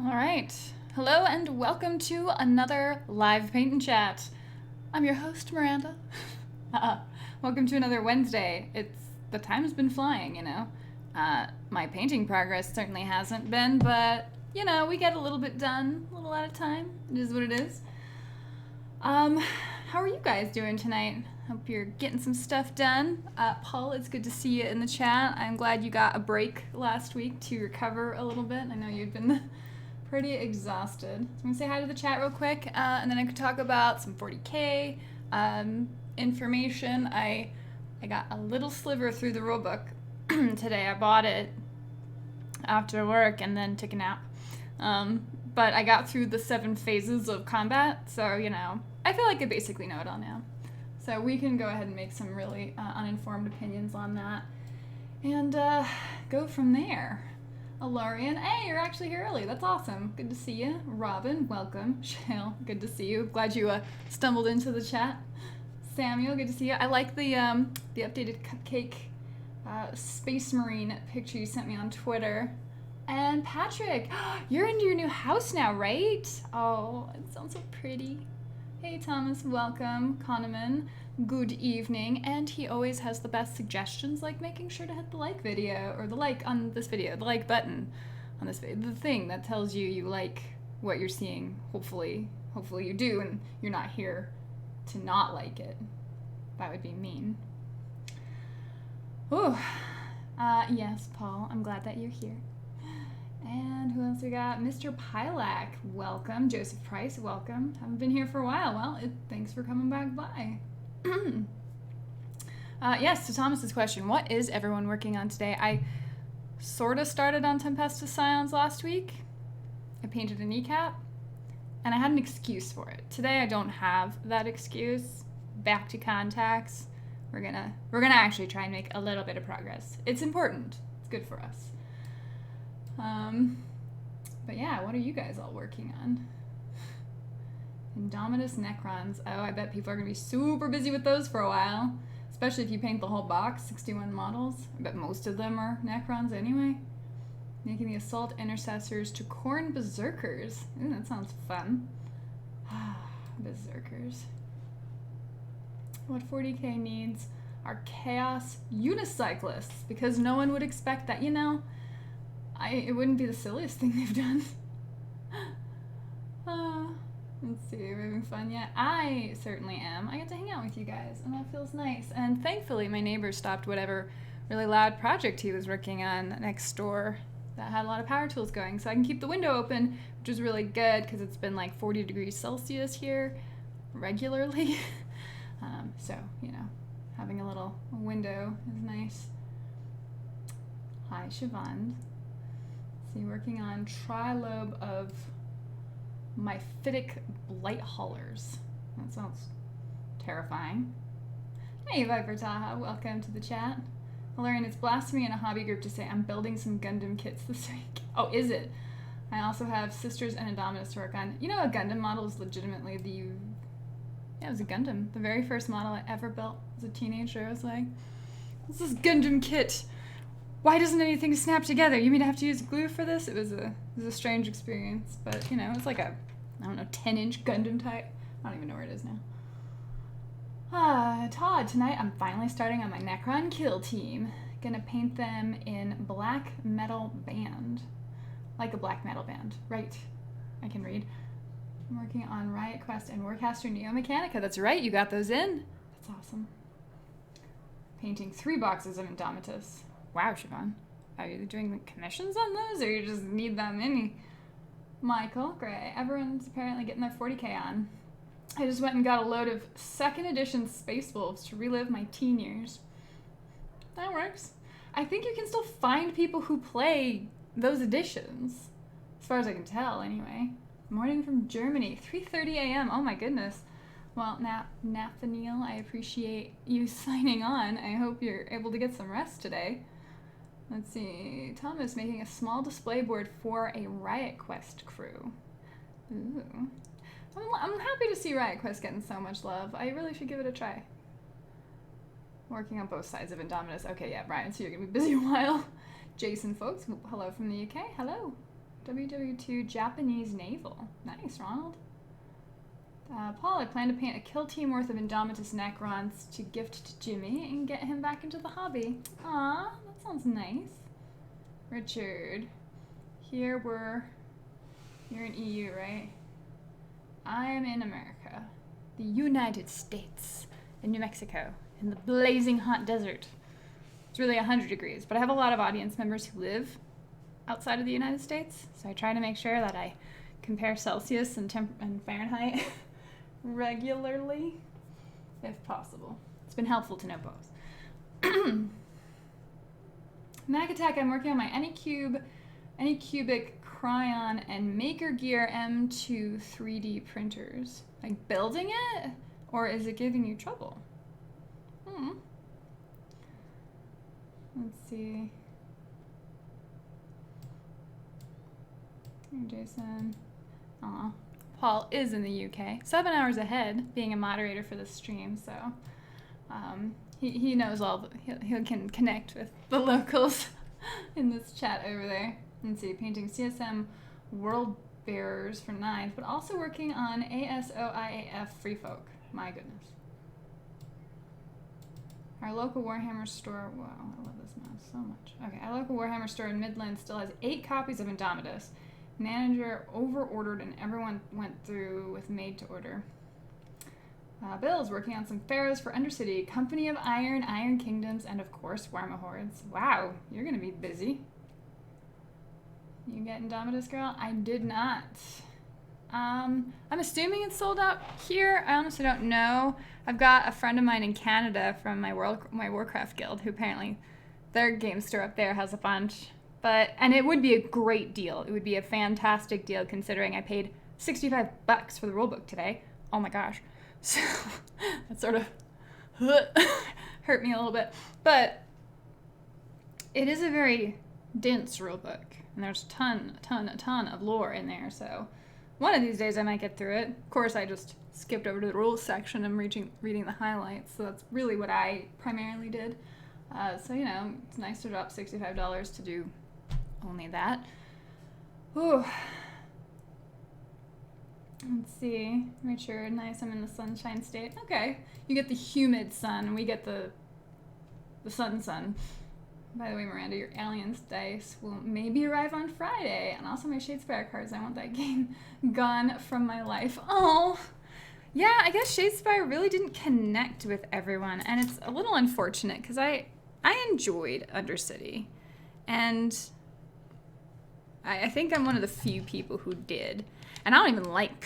All right. Hello and welcome to another live paint and chat. I'm your host, Miranda. Welcome to another Wednesday. The time's been flying, you know. My painting progress certainly hasn't been, but you know, we get a little bit done, a little at a time. It is what it is. How are you guys doing tonight? Hope you're getting some stuff done. Paul, it's good to see you in the chat. I'm glad you got a break last week to recover a little bit. I know you'd been pretty exhausted. So I'm going to say hi to the chat real quick, and then I could talk about some 40K information. I got a little sliver through the rulebook today. I bought it after work and then took a nap. But I got through the 7 phases of combat, so, you know, I feel like I basically know it all now. So we can go ahead and make some really uninformed opinions on that and go from there. Alorian, hey, you're actually here early. That's awesome. Good to see you. Robin, welcome. Shale, good to see you. Glad you stumbled into the chat. Samuel, good to see you. I like the updated cupcake Space Marine picture you sent me on Twitter. And Patrick, you're into your new house now, right? Oh, it sounds so pretty. Hey Thomas, welcome. Kahneman, good evening. And he always has the best suggestions, like making sure to hit the like video, or the like on this video, the like button on this video, the thing that tells you you like what you're seeing. Hopefully you do, and you're not here to not like it. That would be mean. Ooh, yes, Paul, I'm glad that you're here. And who else we got? Mr. Pilak, welcome. Joseph Price, welcome. Haven't been here for a while. Well, thanks for coming back by. Yes, to Thomas's question, what is everyone working on today? I sort of started on Tempestus Scions last week. I painted a kneecap, and I had an excuse for it. Today I don't have that excuse. Back to contacts. We're gonna actually try and make a little bit of progress. It's important. It's good for us. But yeah, what are you guys all working on? Indominus Necrons. Oh, I bet people are going to be super busy with those for a while. Especially if you paint the whole box, 61 models. I bet most of them are Necrons anyway. Making the Assault Intercessors to Khorne Berserkers. Ooh, that sounds fun. Berserkers. What 40K needs are Chaos Unicyclists, because no one would expect that, you know. It wouldn't be the silliest thing they've done. Let's see, we're having fun yet? I certainly am. I get to hang out with you guys, and that feels nice. And thankfully, my neighbor stopped whatever really loud project he was working on next door that had a lot of power tools going, so I can keep the window open, which is really good because it's been like 40 degrees Celsius here regularly. So, you know, having a little window is nice. Hi, Siobhan. So you're working on Trilobe of Myphitic Blight Haulers. That sounds terrifying. Hey, Viper Taha, welcome to the chat. Valerian, it's blasphemy in a hobby group to say I'm building some Gundam kits this week. Oh, is it? I also have Sisters and Indominus to work on. You know, a Gundam model is legitimately yeah, it was a Gundam. The very first model I ever built as a teenager. I was like, what's this Gundam kit? Why doesn't anything snap together? You mean I have to use glue for this? It was a strange experience, but you know, it's like a, I don't know, 10-inch Gundam type. I don't even know where it is now. Todd, tonight I'm finally starting on my Necron kill team. Gonna paint them in black metal band. Like a black metal band. Right. I can read. I'm working on Riot Quest and Warcaster Neo Mechanica. That's right, you got those in. That's awesome. Painting 3 boxes of Indomitus. Wow, Siobhan. Are you doing the commissions on those, or you just need that many? Michael, great. Everyone's apparently getting their 40K on. I just went and got a load of 2nd edition Space Wolves to relive my teen years. That works. I think you can still find people who play those editions. As far as I can tell, anyway. Morning from Germany, 3:30 a.m. Oh my goodness. Well, Nathaniel, I appreciate you signing on. I hope you're able to get some rest today. Let's see. Thomas making a small display board for a Riot Quest crew. Ooh. I'm happy to see Riot Quest getting so much love. I really should give it a try. Working on both sides of Indominus. Okay, yeah, Brian, so you're going to be busy a while. Jason, folks, hello from the UK. Hello. WW2 Japanese Naval. Nice, Ronald. Paul, I plan to paint a kill team worth of Indominus Necrons to gift to Jimmy and get him back into the hobby. Aw, that sounds nice. Richard, you're in EU, right? I am in America, the United States, in New Mexico, in the blazing hot desert. It's really 100 degrees, but I have a lot of audience members who live outside of the United States, so I try to make sure that I compare Celsius and Fahrenheit regularly, if possible. It's been helpful to know both. Mac Attack, I'm working on my Anycubic Cryon and Maker Gear M2 3D printers. Like building it? Or is it giving you trouble? Let's see. Here, Jason. Aw. Paul is in the UK, 7 hours ahead, being a moderator for this stream, so he knows he can connect with the locals in this chat over there. Let's see, painting CSM World Bearers for 9th, but also working on ASOIAF Free Folk. My goodness. Our local Warhammer store, wow, I love this mouse so much. Okay, our local Warhammer store in Midland still has 8 copies of Indominus. Manager over-ordered and everyone went through with made to order. Bill's working on some pharaohs for Undercity, Company of Iron, Iron Kingdoms, and of course Warma Hordes. Wow, you're gonna be busy. You get Indominus, girl? I did not. I'm assuming it's sold out here. I honestly don't know. I've got a friend of mine in Canada from my Warcraft guild who apparently their game store up there has a bunch. And it would be a great deal. It would be a fantastic deal considering I paid $65 for the rulebook today. Oh my gosh. So that sort of hurt me a little bit. But it is a very dense rulebook. And there's a ton of lore in there. So one of these days I might get through it. Of course, I just skipped over to the rules section and reading the highlights. So that's really what I primarily did. So, you know, it's nice to drop $65 to do only that. Ooh. Let's see. Richard, nice. I'm in the sunshine state. Okay. You get the humid sun. We get the sun. By the way, Miranda, your Aliens dice will maybe arrive on Friday. And also my Shadespire cards. I want that game gone from my life. Oh. Yeah, I guess Shadespire really didn't connect with everyone. And it's a little unfortunate because I enjoyed Undercity. And I think I'm one of the few people who did. And I don't even like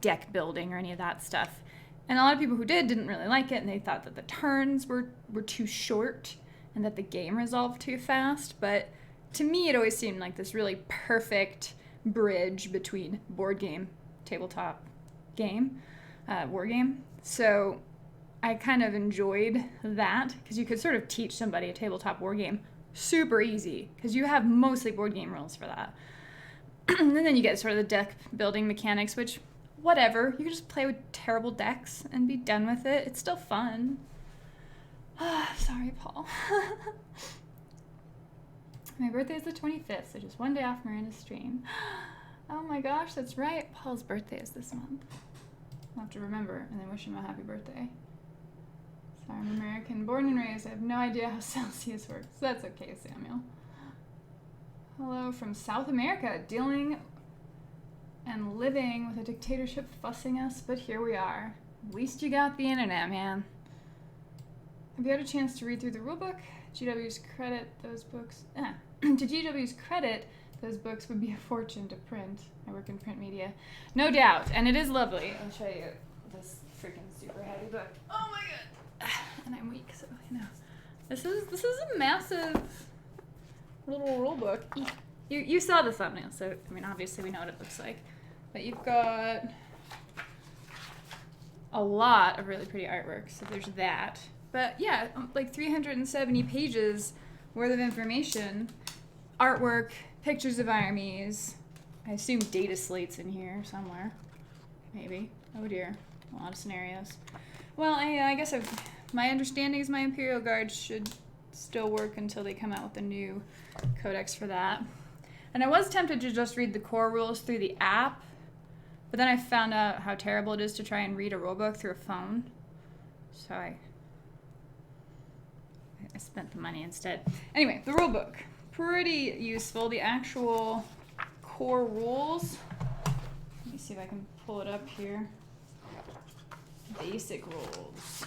deck building or any of that stuff. And a lot of people who didn't really like it, and they thought that the turns were too short and that the game resolved too fast. But to me, it always seemed like this really perfect bridge between board game, tabletop game, war game. So I kind of enjoyed that because you could sort of teach somebody a tabletop war game super easy because you have mostly board game rules for that. And then you get sort of the deck building mechanics, which, whatever, you can just play with terrible decks and be done with it. It's still fun. Sorry, Paul. My birthday is the 25th, so just one day off Miranda's stream. Oh my gosh, that's right. Paul's birthday is this month. I'll have to remember and then wish him a happy birthday. Sorry, I'm American, born and raised. I have no idea how Celsius works. That's okay, Samuel. Hello from South America, dealing and living with a dictatorship fussing us, but here we are. At least you got the internet, man. Have you had a chance to read through the rulebook? GW's credit those books. To GW's credit, those books would be a fortune to print. I work in print media. No doubt, and it is lovely. I'll show you this freaking super heavy book. Oh my god. And I'm weak, so you know. This is a massive little rule book. You saw the thumbnail, so I mean obviously we know what it looks like. But you've got a lot of really pretty artwork, so there's that. But yeah, like 370 pages worth of information, artwork, pictures of armies. I assume data slates in here somewhere, maybe. Oh dear, a lot of scenarios. Well, I guess my understanding is my Imperial Guard should still work until they come out with a new codex for that. And I was tempted to just read the core rules through the app, but then I found out how terrible it is to try and read a rulebook through a phone. So I spent the money instead. Anyway, the rulebook. Pretty useful. The actual core rules. Let me see if I can pull it up here. Basic rules.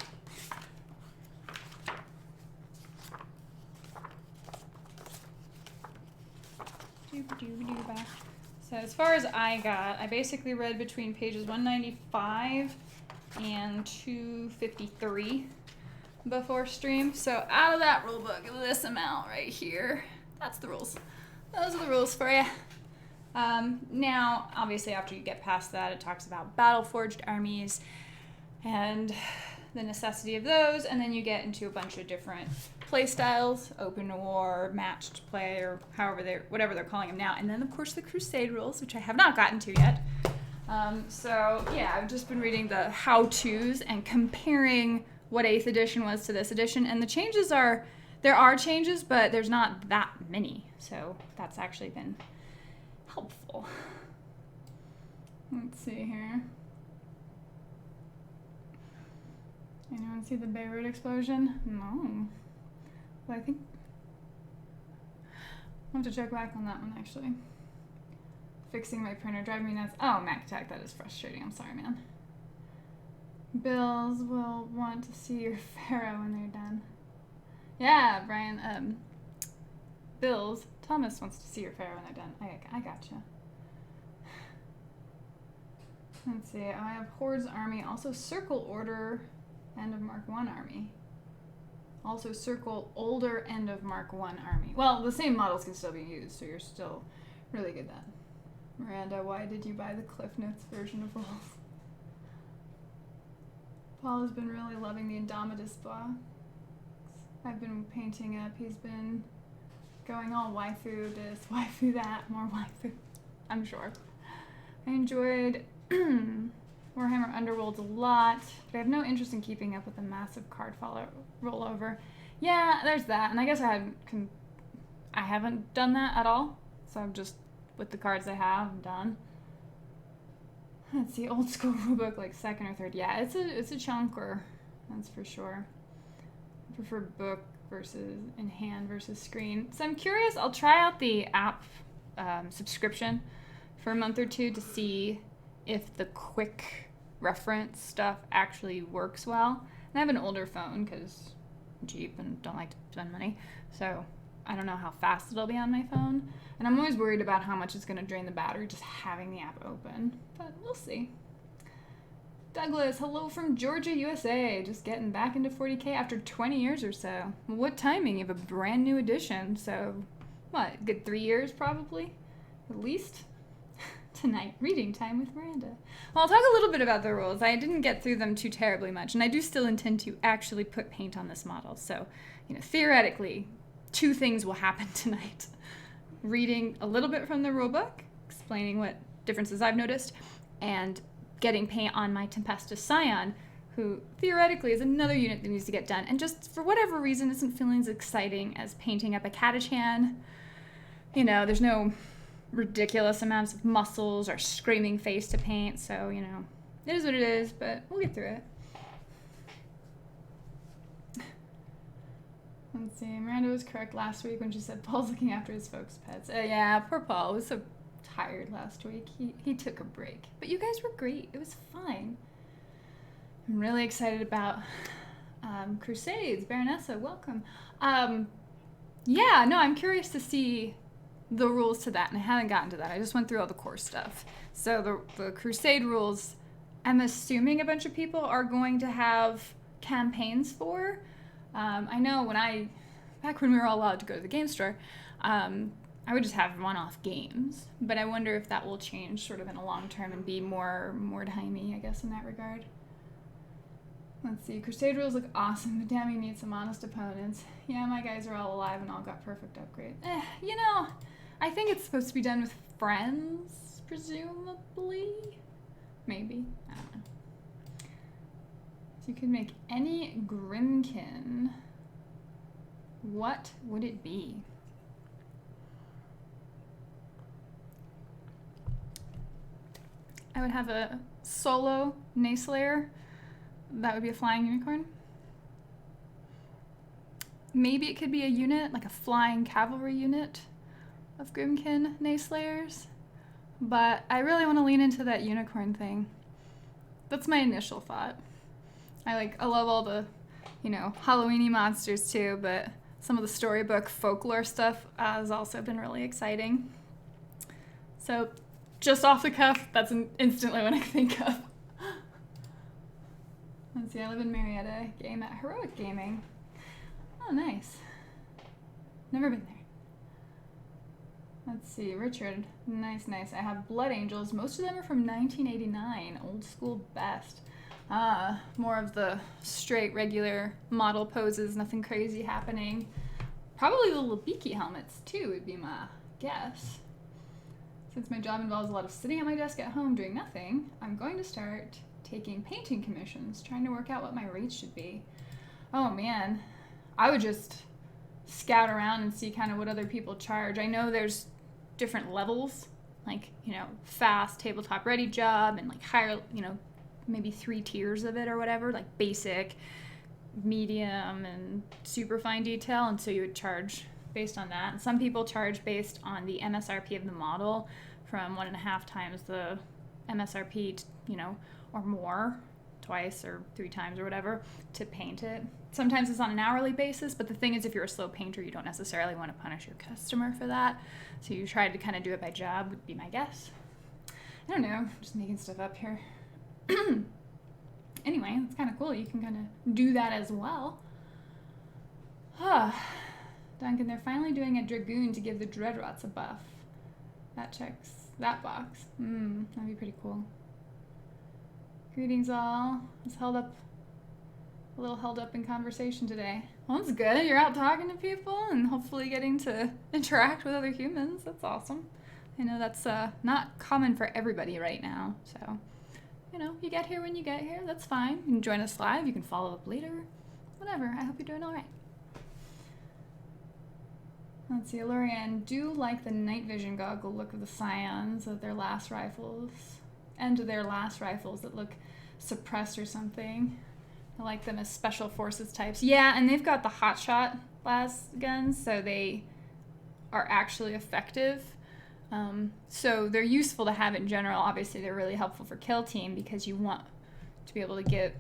So as far as I got, I basically read between pages 195 and 253 before stream. So out of that rule book, this amount right here, that's the rules. Those are the rules for you. Now, obviously, after you get past that, it talks about battle-forged armies and the necessity of those, and then you get into a bunch of different play styles, open war, matched play, or whatever they're calling them now. And then, of course, the Crusade Rules, which I have not gotten to yet. So, yeah, I've just been reading the how-tos and comparing what 8th edition was to this edition. And the changes there are changes, but there's not that many. So that's actually been helpful. Let's see here. Anyone see the Beirut explosion? No. But I think I'll have to check back on that one, actually. Fixing my printer, driving me nuts. Oh, Mac Attack, that is frustrating. I'm sorry, man. Bills will want to see your pharaoh when they're done. Yeah, Brian, Bills, Thomas wants to see your pharaoh when they're done. I gotcha. Let's see, I have Horde's army, also Circle Order, end of Mark 1 army. Also Circle Older, end of Mark 1 army. Well, the same models can still be used, so you're still really good at. Miranda, why did you buy the Cliff Notes version of Rules? Paul has been really loving the Indominus box. I've been painting up. He's been going all waifu this, waifu that, more waifu. I'm sure. I enjoyed Warhammer Underworlds a lot, but I have no interest in keeping up with the massive card rollover. Yeah, there's that, and I guess I haven't done that at all, so I'm just, with the cards I have, I'm done. Let's see, old school rulebook, like second or third. Yeah, it's a chunker, that's for sure. I prefer book versus in hand versus screen. So I'm curious, I'll try out the app subscription for a month or two to see if the quick reference stuff actually works well. And I have an older phone because I'm cheap and don't like to spend money, so I don't know how fast it'll be on my phone. And I'm always worried about how much it's going to drain the battery just having the app open, but we'll see. Douglas, hello from Georgia, USA. Just getting back into 40K after 20 years or so. What timing? You have a brand new edition, so what, good 3 years probably? At least? Tonight, reading time with Miranda. Well, I'll talk a little bit about the rules. I didn't get through them too terribly much, and I do still intend to actually put paint on this model. So, theoretically, 2 things will happen tonight. Reading a little bit from the rulebook, explaining what differences I've noticed, and getting paint on my Tempestus Scion, who theoretically is another unit that needs to get done, and just for whatever reason isn't feeling as exciting as painting up a Catachan. There's no ridiculous amounts of muscles or screaming face to paint, so, it is what it is, but we'll get through it. Let's see, Miranda was correct last week when she said Paul's looking after his folks' pets. Yeah, poor Paul was so tired last week. He took a break. But you guys were great. It was fine. I'm really excited about Crusades. Baronessa, welcome. Yeah, no, I'm curious to see the rules to that, and I haven't gotten to that. I just went through all the core stuff. So the Crusade rules, I'm assuming a bunch of people are going to have campaigns for. I know back when we were all allowed to go to the game store, I would just have one-off games, but I wonder if that will change sort of in a long term and be more timey, I guess, in that regard. Let's see, Crusade Rules look awesome, but damn, you need some honest opponents. Yeah, my guys are all alive and all got perfect upgrade. I think it's supposed to be done with friends, presumably? Maybe, I don't know. So you could make any Grimkin. What would it be? I would have a solo Nayslayer. That would be a flying unicorn. Maybe it could be a unit, like a flying cavalry unit of Grimkin Nayslayers. But I really want to lean into that unicorn thing. That's my initial thought. I love all the, Halloween-y monsters too, but some of the storybook folklore stuff has also been really exciting. So, just off the cuff, that's instantly what I think of. Let's see, I live in Marietta, game at Heroic Gaming. Oh, nice. Never been there. Let's see, Richard. Nice. I have Blood Angels. Most of them are from 1989. Old school best. More of the straight, regular model poses. Nothing crazy happening. Probably the little beaky helmets, too, would be my guess. Since my job involves a lot of sitting at my desk at home doing nothing, I'm going to start taking painting commissions, trying to work out what my rates should be. Oh, man. I would just scout around and see kind of what other people charge. I know there's different levels, like, fast tabletop ready job and like higher, maybe 3 tiers of it or whatever, like basic, medium, and super fine detail. And so you would charge based on that. And some people charge based on the MSRP of the model from 1.5 times the MSRP, or more, twice or 3 times or whatever, to paint it. Sometimes it's on an hourly basis, but the thing is, if you're a slow painter, you don't necessarily want to punish your customer for that. So you try to kind of do it by job, would be my guess. I don't know, just making stuff up here. Anyway, it's kind of cool. You can kind of do that as well. Duncan, they're finally doing a Dragoon to give the Dreadrots a buff. That checks that box. That'd be pretty cool. Greetings all. I was a little held up in conversation today. Well, that's good. You're out talking to people and hopefully getting to interact with other humans. That's awesome. I know that's not common for everybody right now. So, you get here when you get here. That's fine. You can join us live. You can follow up later. Whatever. I hope you're doing all right. Let's see. Lorian, do like the night vision goggle look of the Scions of their last rifles and their last rifles that look suppressed or something. I like them as special forces types. Yeah, and they've got the hotshot las guns, so they are actually effective. So they're useful to have in general. Obviously, they're really helpful for kill team because you want to be able to get,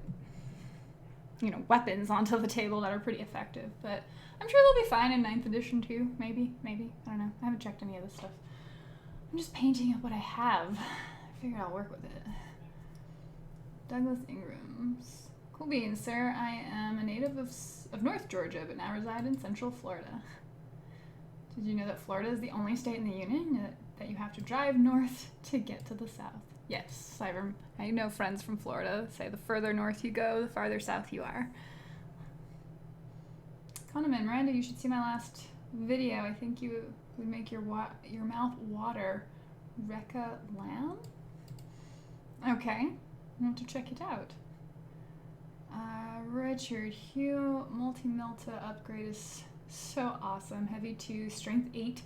weapons onto the table that are pretty effective. But I'm sure they'll be fine in 9th edition too. Maybe. I don't know. I haven't checked any of this stuff. I'm just painting up what I have. I figured I'll work with it. Douglas Ingrams. Cool beans, sir. I am a native of North Georgia, but now reside in Central Florida. Did you know that Florida is the only state in the Union that you have to drive north to get to the south? Yes, I know friends from Florida say the further north you go, the farther south you are. Condiment, Miranda, you should see my last video. I think you would make your mouth water. Rekka Lamb? Okay, I'll have to check it out. Richard, Hugh, multi-melta upgrade is so awesome. Heavy 2, strength 8,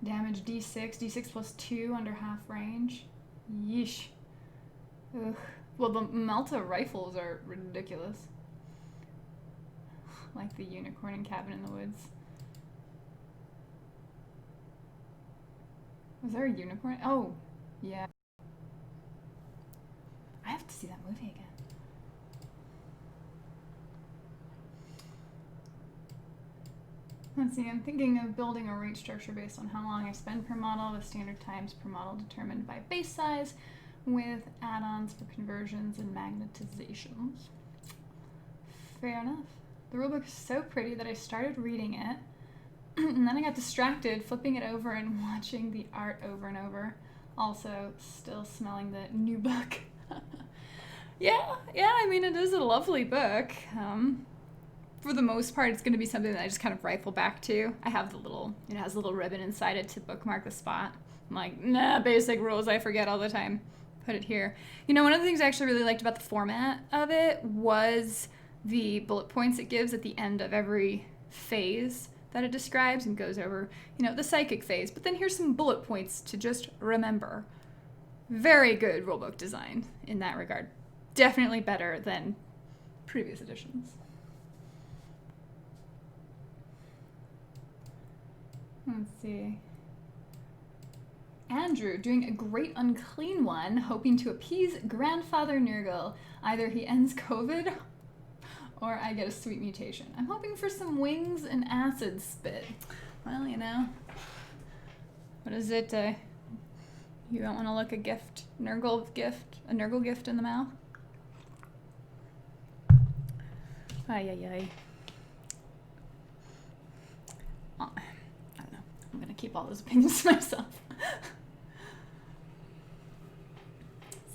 damage D6, D6 plus 2 under half range. Yeesh. Ugh. Well, the melta rifles are ridiculous. Like the unicorn in Cabin in the Woods. Was there a unicorn? Oh, yeah. I have to see that movie again. Let's see, I'm thinking of building a rate structure based on how long I spend per model with standard times per model determined by base size with add-ons for conversions and magnetizations. Fair enough. The rulebook is so pretty that I started reading it and then I got distracted flipping it over and watching the art over and over. Also, still smelling the new book. Yeah, I mean, it is a lovely book. For the most part, it's going to be something that I just kind of rifle back to. I have it has a little ribbon inside it to bookmark the spot. I'm like, nah, basic rules, I forget all the time. Put it here. One of the things I actually really liked about the format of it was the bullet points it gives at the end of every phase that it describes and goes over, the psychic phase. But then here's some bullet points to just remember. very good rulebook design in that regard. Definitely better than previous editions. Let's see. Andrew doing a great unclean one, hoping to appease Grandfather Nurgle. Either he ends COVID or I get a sweet mutation. I'm hoping for some wings and acid spit. Well, you know. What is it? You don't want to look a Nurgle gift in the mouth? Ay, ay, ay. Oh, I don't know. I'm going to keep all those opinions to myself.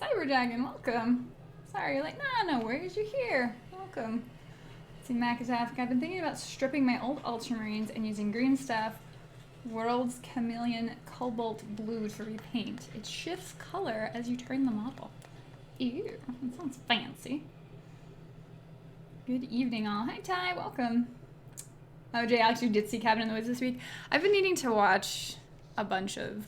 Cyberdragon, welcome. Sorry, you're like, no worries, you're here. Welcome. See, Mac is asking, I've been thinking about stripping my old Ultramarines and using green stuff, World's Chameleon Cobalt Blue to repaint. It shifts color as you turn the model. Ew, that sounds fancy. Good evening, all. Hi, Ty. Welcome. Oh, Jay, Alex, you did see Cabin in the Woods this week. I've been needing to watch a bunch of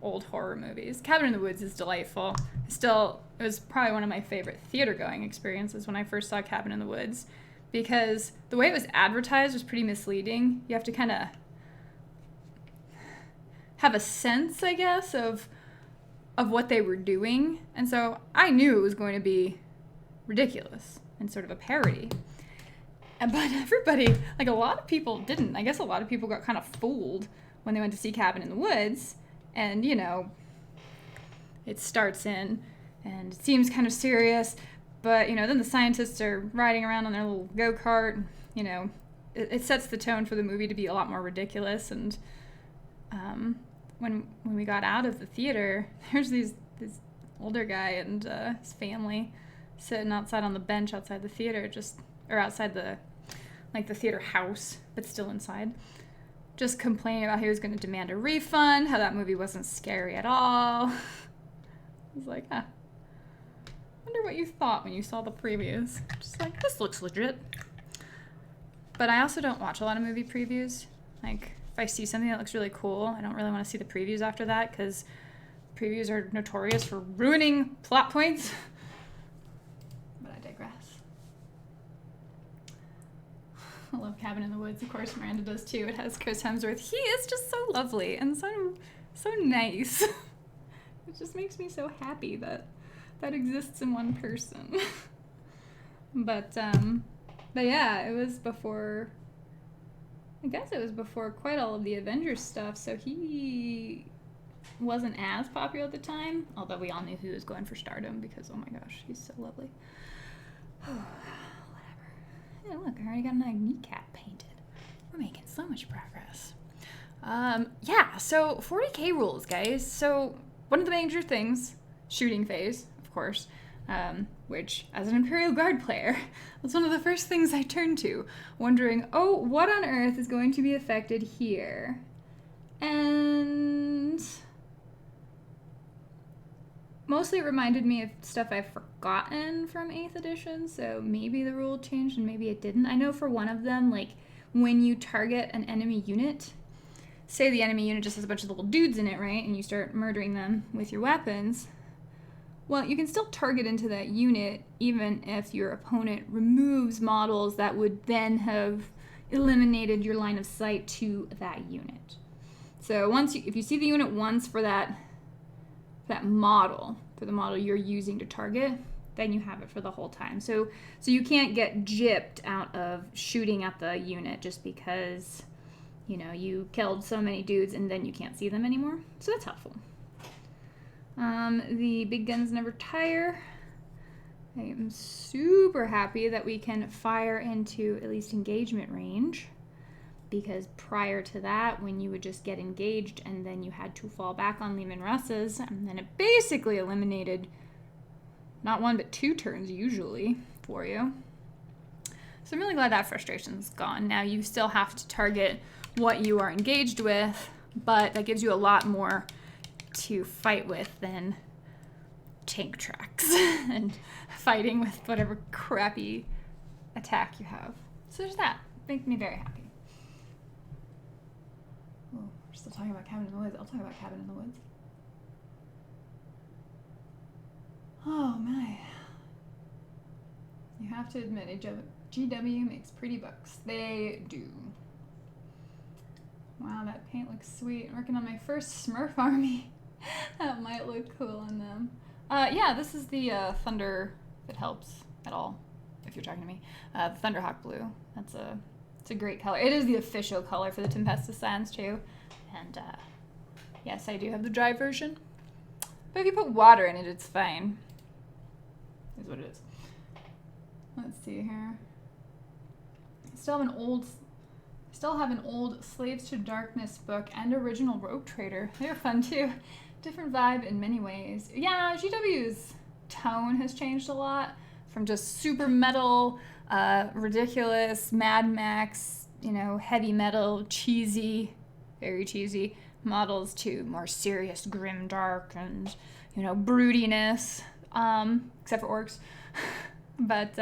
old horror movies. Cabin in the Woods is delightful. It was probably one of my favorite theater-going experiences when I first saw Cabin in the Woods, because the way it was advertised was pretty misleading. You have to kind of have a sense, I guess, of what they were doing. And so I knew it was going to be ridiculous and sort of a parody. But everybody, like a lot of people didn't. I guess a lot of people got kind of fooled when they went to see Cabin in the Woods. And, you know, it starts in and it seems kind of serious. But, you know, then the scientists are riding around on their little go-kart. You know, it sets the tone for the movie to be a lot more ridiculous. And when we got out of the theater, there's this older guy and his family sitting outside on the bench outside the theater, or outside the theater house, but still inside, just complaining about how he was going to demand a refund, how that movie wasn't scary at all. I was like, wonder what you thought when you saw the previews. Just like, this looks legit. But I also don't watch a lot of movie previews. Like, if I see something that looks really cool, I don't really want to see the previews after that, because previews are notorious for ruining plot points. But I digress. I love Cabin in the Woods. Of course, Miranda does too. It has Chris Hemsworth. He is just so lovely and so nice. It just makes me so happy that exists in one person. But yeah, it was before. I guess it was before quite all of the Avengers stuff, so he wasn't as popular at the time, although we all knew he was going for stardom because, oh my gosh, he's so lovely. Whatever. Yeah, look, I already got my kneecap painted. We're making so much progress. Yeah, so 40k rules, guys. So one of the major things, shooting phase, of course, which, as an Imperial Guard player, was one of the first things I turned to, wondering, oh, what on earth is going to be affected here? And mostly it reminded me of stuff I've forgotten from 8th edition, so maybe the rule changed and maybe it didn't. I know for one of them, like, when you target an enemy unit, say the enemy unit just has a bunch of little dudes in it, right, and you start murdering them with your weapons, well, you can still target into that unit even if your opponent removes models that would then have eliminated your line of sight to that unit. So if you see the unit once for that model, for the model you're using to target, then you have it for the whole time. So you can't get gypped out of shooting at the unit just because, you know, you killed so many dudes and then you can't see them anymore. So that's helpful. The big guns never tire. I am super happy that we can fire into at least engagement range, because prior to that, when you would just get engaged and then you had to fall back on Lehman Russes, and then it basically eliminated not one but 2 turns usually for you. So I'm really glad that frustration's gone. Now you still have to target what you are engaged with, but that gives you a lot more to fight with than tank tracks and fighting with whatever crappy attack you have. So there's that. Makes me very happy. Oh, we're still talking about Cabin in the Woods. I'll talk about Cabin in the Woods. Oh my. You have to admit, GW makes pretty books. They do. Wow, that paint looks sweet. I'm working on my first Smurf army. That might look cool on them. Yeah, this is the Thunder, if it helps at all, if you're talking to me. The Thunderhawk Blue. It's a great color. It is the official color for the Tempestus Sands too. And yes, I do have the dry version. But if you put water in it, it's fine. Is what it is. Let's see here. I still have an old Slaves to Darkness book and original Rogue Trader. They're fun too. Different vibe in many ways. Yeah, GW's tone has changed a lot from just super metal, ridiculous, Mad Max, heavy metal, cheesy, very cheesy models to more serious, grim, dark, and, broodiness, except for orcs. But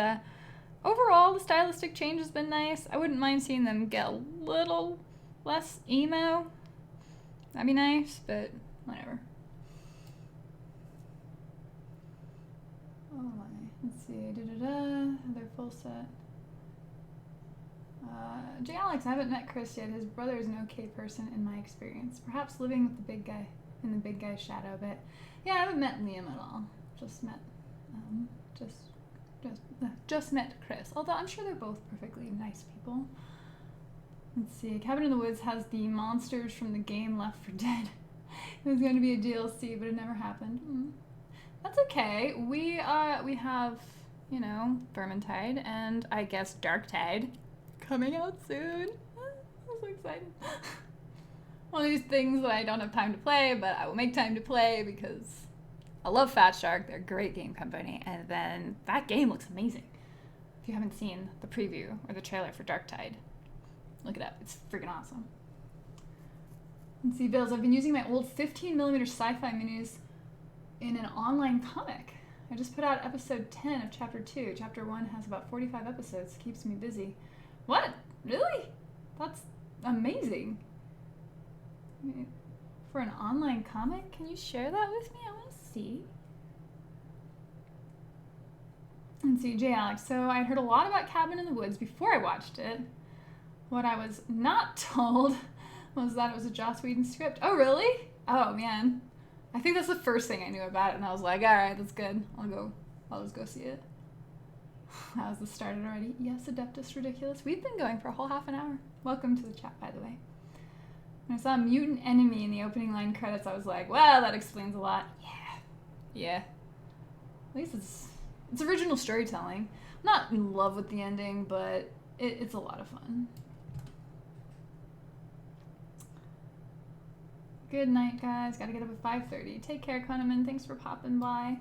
overall, the stylistic change has been nice. I wouldn't mind seeing them get a little less emo. That'd be nice, but whatever. Oh my, let's see, they're full set. J. Alex, I haven't met Chris yet. His brother is an okay person in my experience. Perhaps living with the big guy, in the big guy's shadow a bit. Yeah, I haven't met Liam at all. Just met Chris. Although I'm sure they're both perfectly nice people. Let's see. Cabin in the Woods has the monsters from the game Left 4 Dead. It was going to be a DLC, but it never happened. That's okay. We have, Vermintide and I guess Darktide coming out soon. I'm so excited. One of these things that I don't have time to play, but I will make time to play because I love Fat Shark. They're a great game company. And then that game looks amazing. If you haven't seen the preview or the trailer for Darktide, look it up. It's freaking awesome. Let's see, Bills. I've been using my old 15mm sci-fi minis in an online comic. I just put out episode 10 of chapter 2. Chapter 1 has about 45 episodes. Keeps me busy. What? Really? That's amazing. For an online comic? Can you share that with me? I want to see. And see, J. Alex. So I'd heard a lot about Cabin in the Woods before I watched it. What I was not told was that it was a Joss Whedon script. Oh, really? Oh, man. I think that's the first thing I knew about it, and I was like, all right, that's good. I'll just go see it. That was the start already. Yes, Adeptus Ridiculous. We've been going for a whole half an hour. Welcome to the chat, by the way. When I saw a mutant enemy in the opening line credits, I was like, well, that explains a lot. Yeah. At least it's original storytelling. I'm not in love with the ending, but it's a lot of fun. Good night, guys. Gotta get up at 5:30. Take care, Koneman. Thanks for popping by.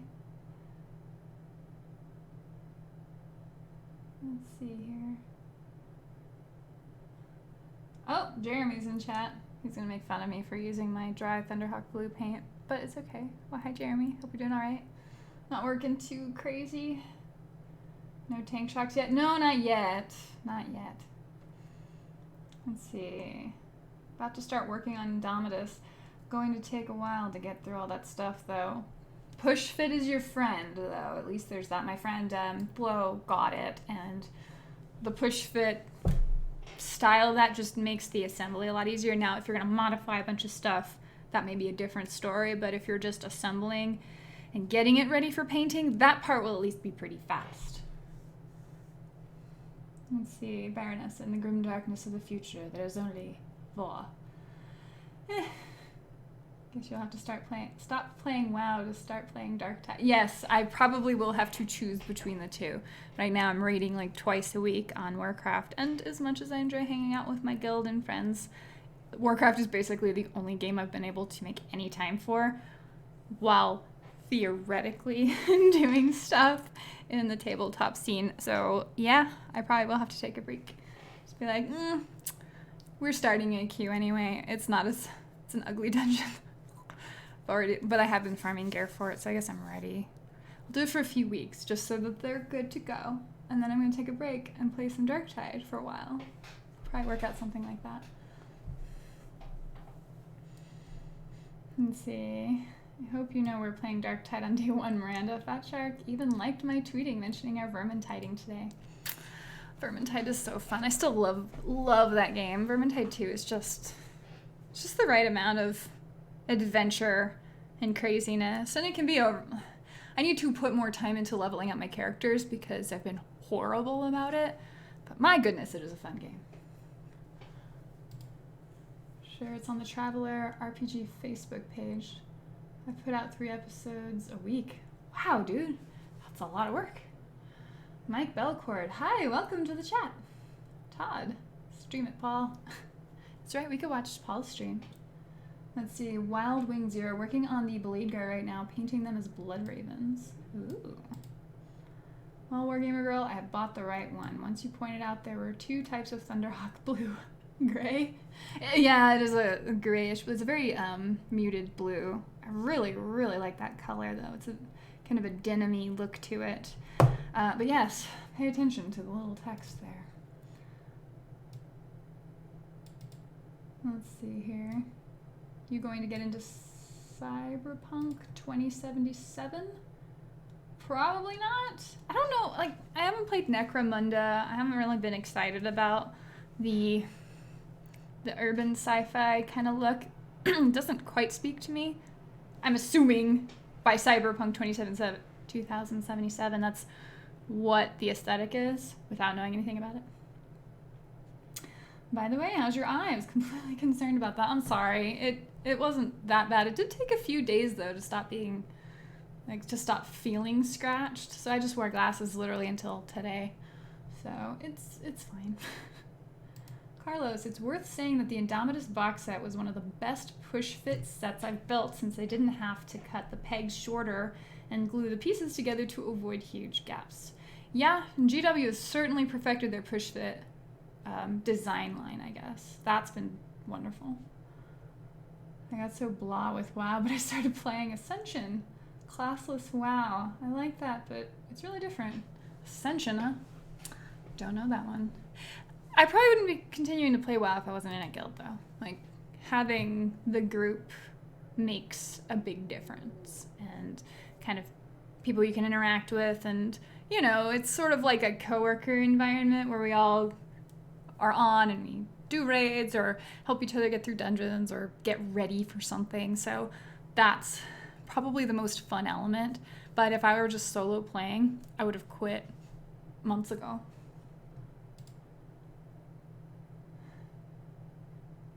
Let's see here. Oh, Jeremy's in chat. He's gonna make fun of me for using my dry Thunderhawk Blue paint, but it's okay. Well, hi, Jeremy. Hope you're doing all right. Not working too crazy. No tank shocks yet? No, not yet. Not yet. Let's see. About to start working on Indominus. Going to take a while to get through all that stuff, though. Push fit is your friend, though. At least there's that. My friend Flo got it, and the push fit style that just makes the assembly a lot easier. Now, if you're going to modify a bunch of stuff, that may be a different story, but if you're just assembling and getting it ready for painting, that part will at least be pretty fast. Let's see. Baroness in the grim darkness of the future. There's only Voa. Guess you'll have to stop playing WoW to start playing Darktide. Yes, I probably will have to choose between the two. Right now I'm raiding like twice a week on Warcraft, and as much as I enjoy hanging out with my guild and friends, Warcraft is basically the only game I've been able to make any time for, while theoretically doing stuff in the tabletop scene. So yeah, I probably will have to take a break. Just be like, we're starting a queue anyway. It's an ugly dungeon. But I have been farming gear for it, so I guess I'm ready. I'll do it for a few weeks, just so that they're good to go. And then I'm going to take a break and play some Darktide for a while. Probably work out something like that. Let's see. I hope you know we're playing Dark Tide on day 1, Miranda. Fat Shark even liked my tweeting mentioning our Vermintiding today. Vermintide is so fun. I still love that game. Vermintide 2 is just the right amount of adventure and craziness. And it can be over. I need to put more time into leveling up my characters because I've been horrible about it. But my goodness, it is a fun game. Sure, it's on the Traveler RPG Facebook page. I put out 3 episodes a week. Wow, dude. That's a lot of work. Mike Belcourt. Hi, welcome to the chat. Todd. Stream it, Paul. That's right, we could watch Paul's stream. Let's see. Wild Wing Zero. Working on the Blade Guy right now, painting them as Blood Ravens. Ooh. Well, Wargamer Girl, I have bought the right one. Once you pointed out there were 2 types of Thunderhawk Blue. Gray? Yeah, it is a grayish, but it's a very muted blue. I really, really like that color, though. It's a kind of a denim-y look to it. But yes, pay attention to the little text there. Let's see here. You going to get into Cyberpunk 2077? Probably not. I don't know. Like, I haven't played Necromunda. I haven't really been excited about the urban sci-fi kind of look. Doesn't quite speak to me. I'm assuming by Cyberpunk 2077, that's what the aesthetic is, without knowing anything about it. By the way, how's your eye? I was completely concerned about that. I'm sorry. It wasn't that bad. It did take a few days, though, to stop feeling scratched. So I just wore glasses literally until today. So it's fine. Carlos, it's worth saying that the Indominus box set was one of the best push-fit sets I've built since I didn't have to cut the pegs shorter and glue the pieces together to avoid huge gaps. Yeah, GW has certainly perfected their push-fit design line, I guess. That's been wonderful. I got so blah with WoW, but I started playing Ascension. Classless WoW. I like that, but it's really different. Ascension, huh? Don't know that one. I probably wouldn't be continuing to play WoW if I wasn't in a guild, though. Like, having the group makes a big difference. And kind of people you can interact with. And, you know, it's sort of like a coworker environment where we all are on and we do raids or help each other get through dungeons or get ready for something. So that's probably the most fun element. But if I were just solo playing, I would have quit months ago.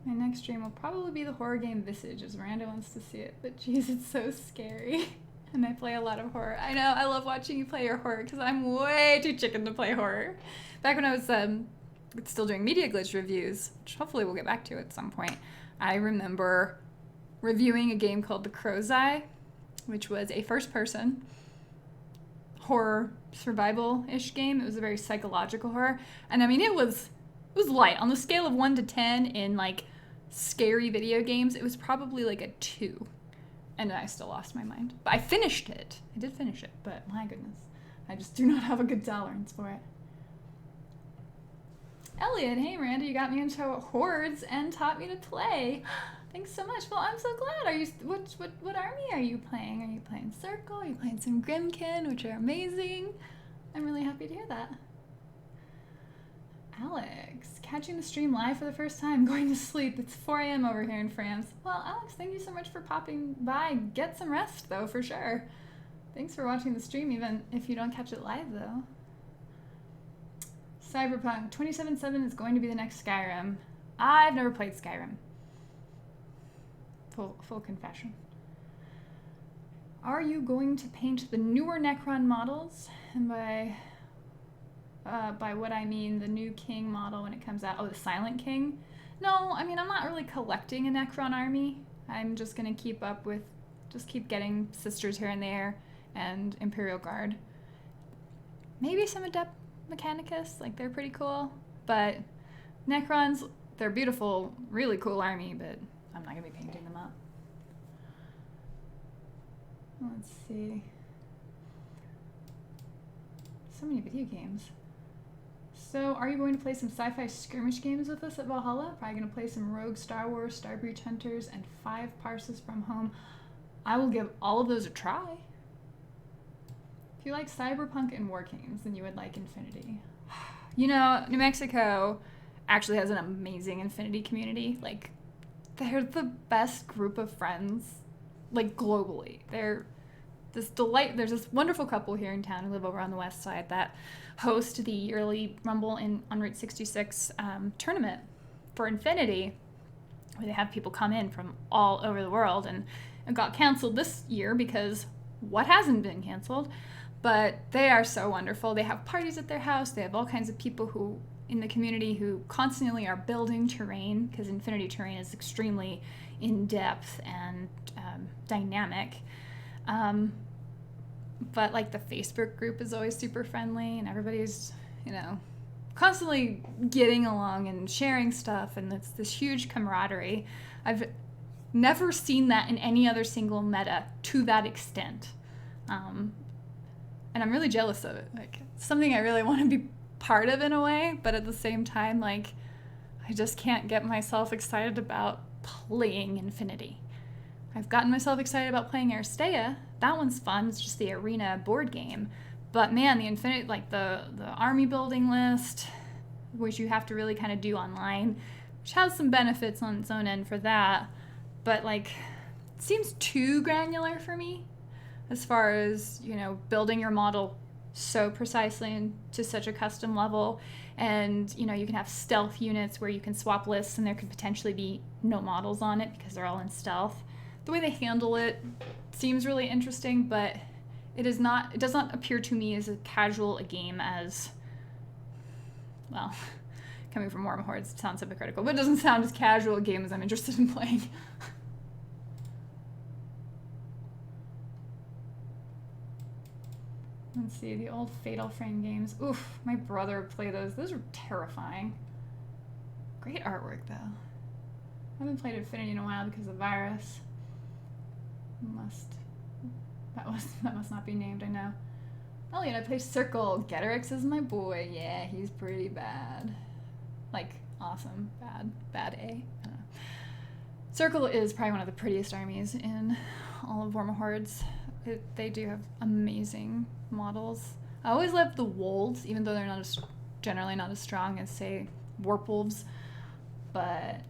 My next stream will probably be the horror game Visage, as Miranda wants to see it. But geez, it's so scary. And I play a lot of horror. I know, I love watching you play your horror because I'm way too chicken to play horror. Back when I was still doing Media Glitch reviews, which hopefully we'll get back to at some point, I remember reviewing a game called The Crow's Eye, which was a first-person horror survival-ish game. It was a very psychological horror. And I mean, it was light. On the scale of 1 to 10 in like scary video games, it was probably like a 2. And I still lost my mind. But I finished it. I did finish it, but my goodness. I just do not have a good tolerance for it. Elliot, hey Miranda, you got me into Hordes and taught me to play. Thanks so much. Well, I'm so glad. Are you what army are you playing? Are you playing Circle? Are you playing some Grimkin, which are amazing? I'm really happy to hear that. Alex, catching the stream live for the first time, going to sleep. It's 4 a.m. over here in France. Well, Alex, thank you so much for popping by. Get some rest, though, for sure. Thanks for watching the stream, even if you don't catch it live, though. Cyberpunk 2077 is going to be the next Skyrim. I've never played Skyrim. Full confession. Are you going to paint the newer Necron models? And by what I mean the new King model when it comes out. Oh, the Silent King? No, I mean, I'm not really collecting a Necron army. I'm just going to keep getting Sisters here and there and Imperial Guard. Maybe some Adept Mechanicus, like they're pretty cool. But Necrons, they're beautiful, really cool army, but I'm not going to be painting them up. Let's see. So many video games. So, are you going to play some sci-fi skirmish games with us at Valhalla? Probably going to play some Rogue Star Wars, Starbreach Hunters, and 5 Parses from Home. I will give all of those a try. If you like cyberpunk and war games, then you would like Infinity. You know, New Mexico actually has an amazing Infinity community. Like, they're the best group of friends, like, globally. There's this wonderful couple here in town who live over on the west side that host the yearly Rumble on Route 66 tournament for Infinity, where they have people come in from all over the world, and it got canceled this year because what hasn't been canceled? But they are so wonderful. They have parties at their house. They have all kinds of people who in the community who constantly are building terrain, because Infinity terrain is extremely in-depth and dynamic. But like the Facebook group is always super friendly, and everybody's, you know, constantly getting along and sharing stuff, and it's this huge camaraderie. I've never seen that in any other single meta to that extent. And I'm really jealous of it. Like, it's something I really want to be part of in a way, but at the same time, like, I just can't get myself excited about playing Infinity. I've gotten myself excited about playing Aristea. That one's fun. It's just the arena board game. But man, the Infinity, like the army building list, which you have to really kind of do online, which has some benefits on its own end for that. But like, it seems too granular for me as far as, you know, building your model so precisely and to such a custom level. And, you know, you can have stealth units where you can swap lists and there could potentially be no models on it because they're all in stealth. The way they handle it seems really interesting, but it does not appear to me as casual a game as, well, coming from Warm Hordes, it sounds hypocritical, but it doesn't sound as casual a game as I'm interested in playing. Let's see, the old Fatal Frame games. Oof, my brother would play those. Those are terrifying. Great artwork, though. I haven't played Infinity in a while because of virus. That must not be named, I know. Elliot, I play Circle. Getorix is my boy. Yeah, he's pretty bad. Like, awesome. Bad A. I don't know. Circle is probably one of the prettiest armies in all of Warma Hordes. They do have amazing models. I always love the wolves, even though they're generally not as strong as, say, warp wolves. But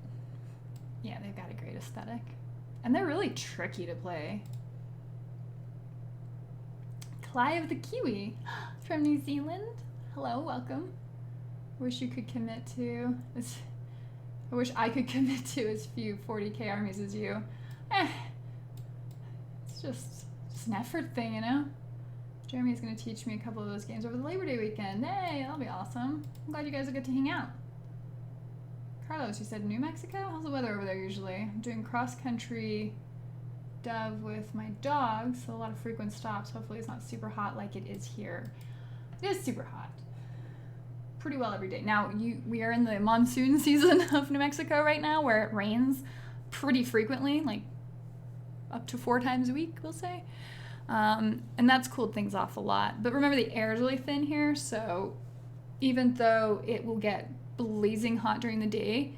yeah, they've got a great aesthetic. And they're really tricky to play. Clive the Kiwi from New Zealand. Hello, welcome. Wish you could commit to I wish I could commit to as few 40k armies as you. It's just an effort thing, you know? Jeremy's gonna teach me a couple of those games over the Labor Day weekend. Hey, that'll be awesome. I'm glad you guys will get to hang out. Carlos, you said New Mexico? How's the weather over there usually? I'm doing cross-country dove with my dog, so a lot of frequent stops. Hopefully it's not super hot like it is here. It is super hot. Pretty well every day. Now, we are in the monsoon season of New Mexico right now, where it rains pretty frequently, like up to 4 times a week, we'll say. And that's cooled things off a lot. But remember, the air is really thin here, so even though it will get blazing hot during the day,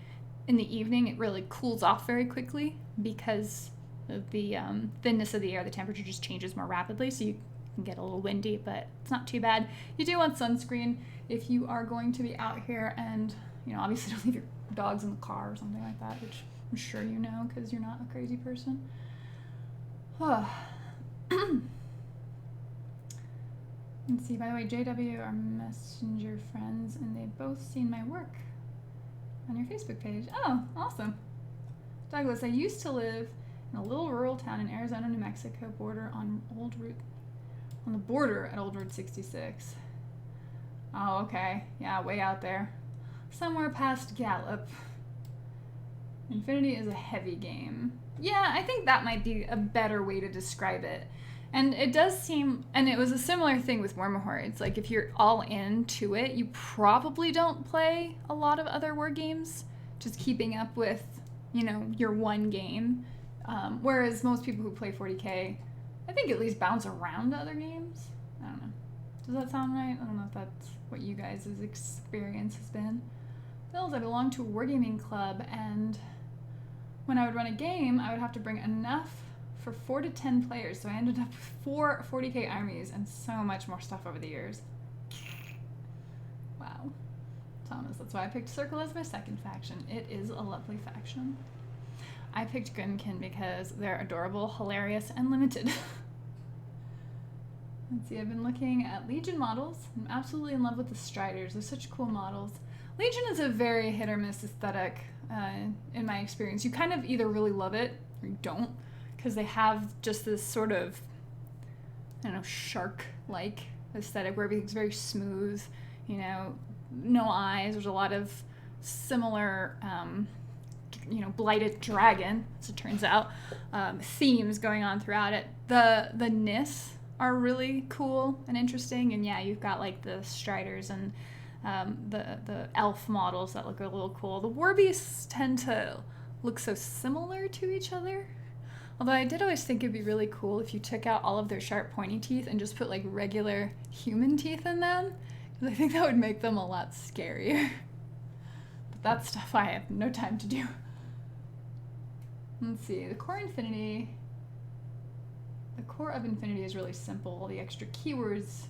in the evening it really cools off very quickly because of the thinness of the air. The temperature just changes more rapidly, so you can get a little windy, but it's not too bad. You do want sunscreen if you are going to be out here, and, you know, obviously don't leave your dogs in the car or something like that, which I'm sure you know because you're not a crazy person. Let's see, by the way, JW are messenger friends, and they've both seen my work on your Facebook page. Oh, awesome. Douglas, I used to live in a little rural town in Arizona, New Mexico, on the border at Old Route 66. Oh, okay. Yeah, way out there. Somewhere past Gallup. Infinity is a heavy game. Yeah, I think that might be a better way to describe it. And it does seem, and it was a similar thing with Warma Hordes. Like, if you're all into it, you probably don't play a lot of other war games, just keeping up with, you know, your one game. Whereas most people who play 40k, I think at least bounce around to other games. I don't know. Does that sound right? I don't know if that's what you guys' experience has been. Bills, I belong to a wargaming club, and when I would run a game, I would have to bring enough for 4 to 10 players, so I ended up with 4 40k armies and so much more stuff over the years. Wow. Thomas, that's why I picked Circle as my second faction. It is a lovely faction. I picked Grimkin because they're adorable, hilarious, and limited. Let's see, I've been looking at Legion models. I'm absolutely in love with the Striders. They're such cool models. Legion is a very hit or miss aesthetic in my experience. You kind of either really love it or you don't, because they have just this sort of, I don't know, shark-like aesthetic where everything's very smooth, you know, no eyes. There's a lot of similar, you know, blighted dragon, as it turns out, themes going on throughout it. The Nis are really cool and interesting, and yeah, you've got like the Striders and the elf models that look a little cool. The war beasts tend to look so similar to each other. Although I did always think it'd be really cool if you took out all of their sharp pointy teeth and just put like regular human teeth in them, because I think that would make them a lot scarier. But that's stuff I have no time to do. Let's see, the core of Infinity is really simple. All the extra keywords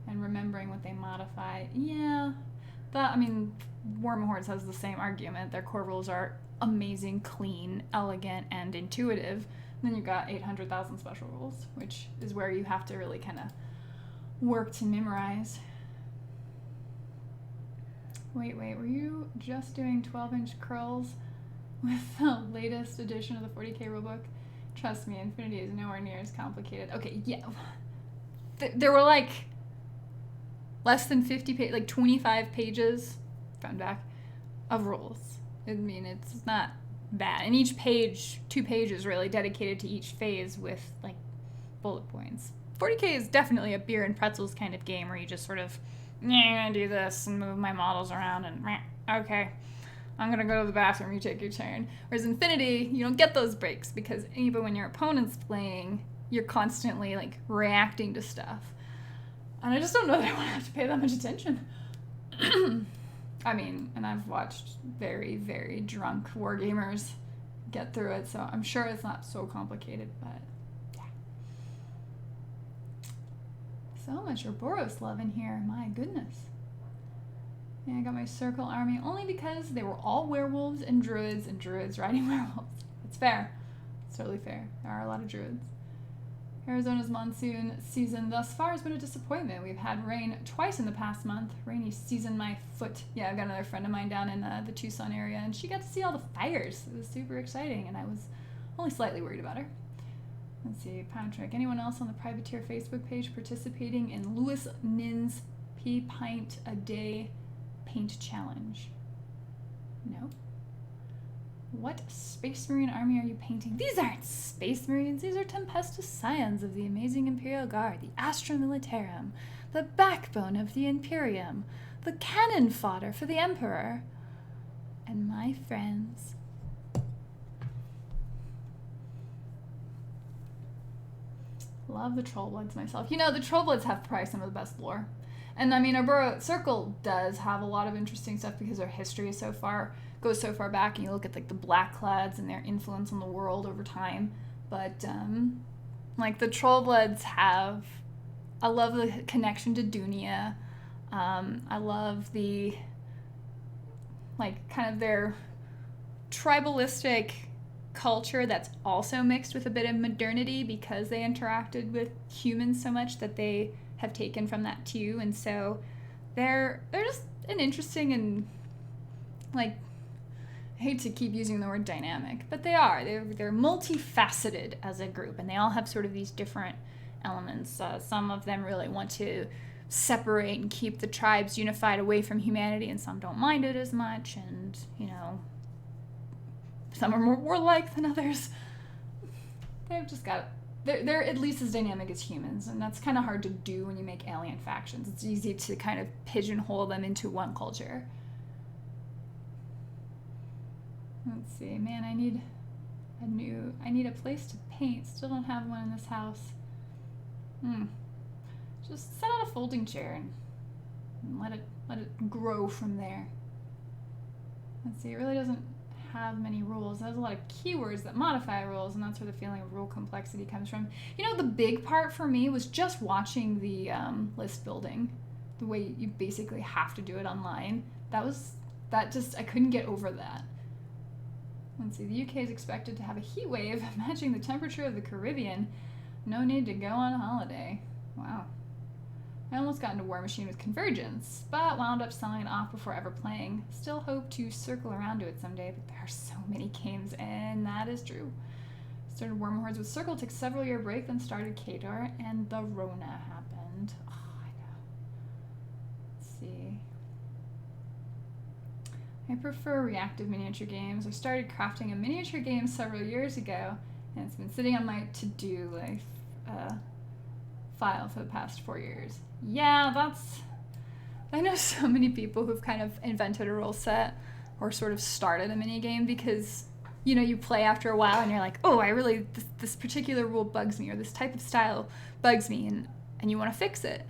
and remembering what they modify. Yeah, I mean, Warm Hordes has the same argument. Their core rules are amazing, clean, elegant, and intuitive. And then you've got 800,000 special rules, which is where you have to really kind of work to memorize. Wait, were you just doing 12-inch curls with the latest edition of the 40k rulebook? Trust me, Infinity is nowhere near as complicated. Okay, yeah. There were like less than 50 pages, like 25 pages, front and back, of rules. I mean, it's not bad. And each page, 2 pages really dedicated to each phase with like bullet points. 40k is definitely a beer and pretzels kind of game where you just sort of, yeah, I'm gonna do this and move my models around and okay, I'm gonna go to the bathroom, you take your turn. Whereas Infinity, you don't get those breaks because even when your opponent's playing, you're constantly like reacting to stuff. And I just don't know that I want to have to pay that much attention. I mean, and I've watched very, very drunk wargamers get through it, so I'm sure it's not so complicated, but yeah. So much Ouroboros love in here, my goodness. Yeah, I got my Circle army only because they were all werewolves and druids riding werewolves. It's fair. It's totally fair. There are a lot of druids. Arizona's monsoon season thus far has been a disappointment. We've had rain twice in the past month. Rainy seasoned my foot. Yeah, I've got another friend of mine down in the Tucson area, and she got to see all the fires. It was super exciting, and I was only slightly worried about her. Let's see, Pound Trick. Anyone else on the Privateer Facebook page participating in Louis Nin's P-Pint a Day Paint Challenge? No. What Space Marine army are you painting? These aren't Space Marines. These are Tempestus Scions of the amazing Imperial Guard, the Astra Militarum, the backbone of the Imperium, the cannon fodder for the Emperor. And my friends. Love the Trollbloods myself. You know, the Trollbloods have probably some of the best lore. And I mean, Ouroboros Circle does have a lot of interesting stuff because their history is goes so far back, and you look at like the Blackclads and their influence on the world over time. But like the Trollbloods have, I love the connection to Dunia. I love the like kind of their tribalistic culture that's also mixed with a bit of modernity because they interacted with humans so much that they have taken from that too. And so they're just an interesting and like, I hate to keep using the word dynamic, but they are. They're multifaceted as a group, and they all have sort of these different elements. Some of them really want to separate and keep the tribes unified away from humanity, and some don't mind it as much, and, you know, some are more warlike than others. They've just got... They're at least as dynamic as humans, and that's kind of hard to do when you make alien factions. It's easy to kind of pigeonhole them into one culture. Let's see, man, I need a place to paint. Still don't have one in this house. Just set out a folding chair and let it grow from there. Let's see, it really doesn't have many rules. There's a lot of keywords that modify rules, and that's where the feeling of rule complexity comes from. You know, the big part for me was just watching the list building, the way you basically have to do it online. I couldn't get over that. Let's see, the UK is expected to have a heat wave matching the temperature of the Caribbean. No need to go on holiday. Wow. I almost got into War Machine with Convergence, but wound up selling it off before ever playing. Still hope to circle around to it someday, but there are so many games, and that is true. Started Worm Hordes with Circle, took several year break, then started Kadar, and the Rona happened. Oh, I know. Let's see. I prefer reactive miniature games. I started crafting a miniature game several years ago, and it's been sitting on my to-do list file for the past 4 years. Yeah, I know so many people who've kind of invented a rule set or sort of started a mini game because, you know, you play after a while and you're like, oh, this particular rule bugs me, or this type of style bugs me, and you want to fix it.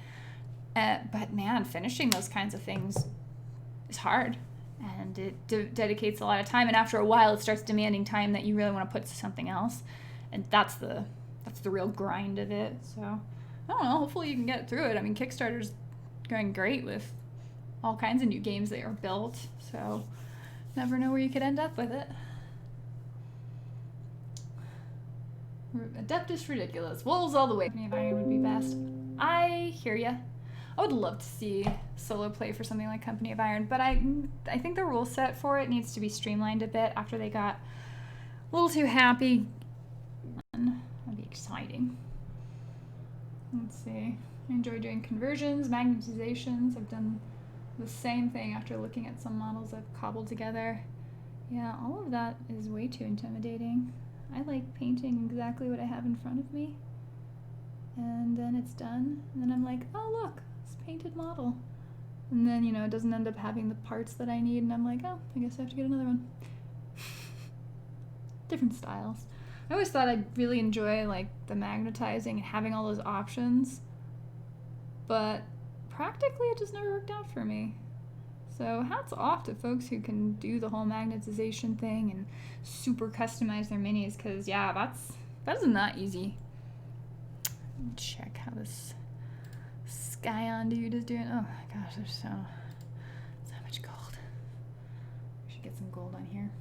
But man, finishing those kinds of things is hard, and it dedicates a lot of time, and after a while it starts demanding time that you really want to put to something else, and that's the real grind of it. So I don't know, hopefully you can get through it. I mean, Kickstarter's going great with all kinds of new games that are built, so never know where you could end up with it. Adeptus Ridiculous. Wolves all the way. Company of Iron would be best. I hear ya. I would love to see solo play for something like Company of Iron, but I think the rule set for it needs to be streamlined a bit after they got a little too happy. That'd be exciting. Let's see. I enjoy doing conversions, magnetizations. I've done the same thing after looking at some models I've cobbled together. Yeah, all of that is way too intimidating. I like painting exactly what I have in front of me, and then it's done, and then I'm like, oh look, it's a painted model. And then, you know, it doesn't end up having the parts that I need, and I'm like, oh, I guess I have to get another one. Different styles. I always thought I'd really enjoy like the magnetizing and having all those options, but practically it just never worked out for me. So hats off to folks who can do the whole magnetization thing and super customize their minis, because yeah, that is not easy. Let me check how this Skyon dude is doing. Oh my gosh, there's so much gold. We should get some gold on here.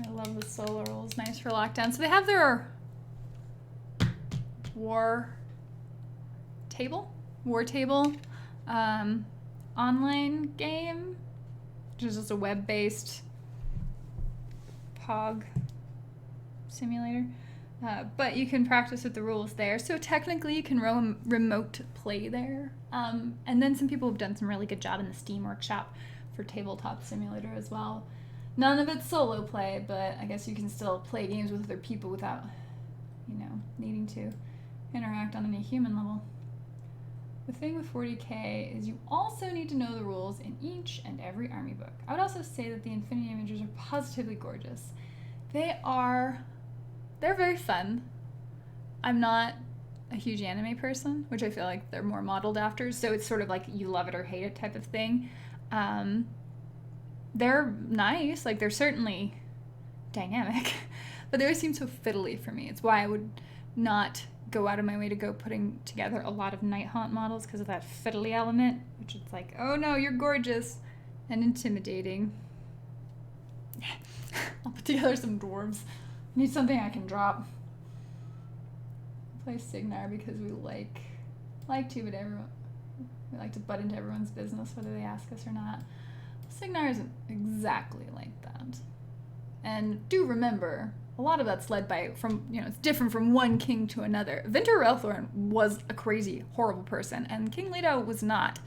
I love the solo rules. Nice for lockdown. So they have their war table online game, which is just a web-based POG simulator. But you can practice with the rules there. So technically you can remote play there. And then some people have done some really good job in the Steam Workshop for Tabletop Simulator as well. None of it's solo play, but I guess you can still play games with other people without, you know, needing to interact on any human level. The thing with 40K is you also need to know the rules in each and every army book. I would also say that the Infinity Imagers are positively gorgeous. They're very fun. I'm not a huge anime person, which I feel like they're more modeled after, so it's sort of like you love it or hate it type of thing. They're nice, like they're certainly dynamic, but they always seem so fiddly for me. It's why I would not go out of my way to go putting together a lot of Nighthaunt models, because of that fiddly element, which is like, oh no, you're gorgeous and intimidating. I'll put together some dwarves. I need something I can drop. Play Signar because we like to, but we like to butt into everyone's business whether they ask us or not. Signar isn't exactly like that. And do remember, a lot of that's led by, it's different from one king to another. Vinter Relthorn was a crazy, horrible person, and King Leto was not.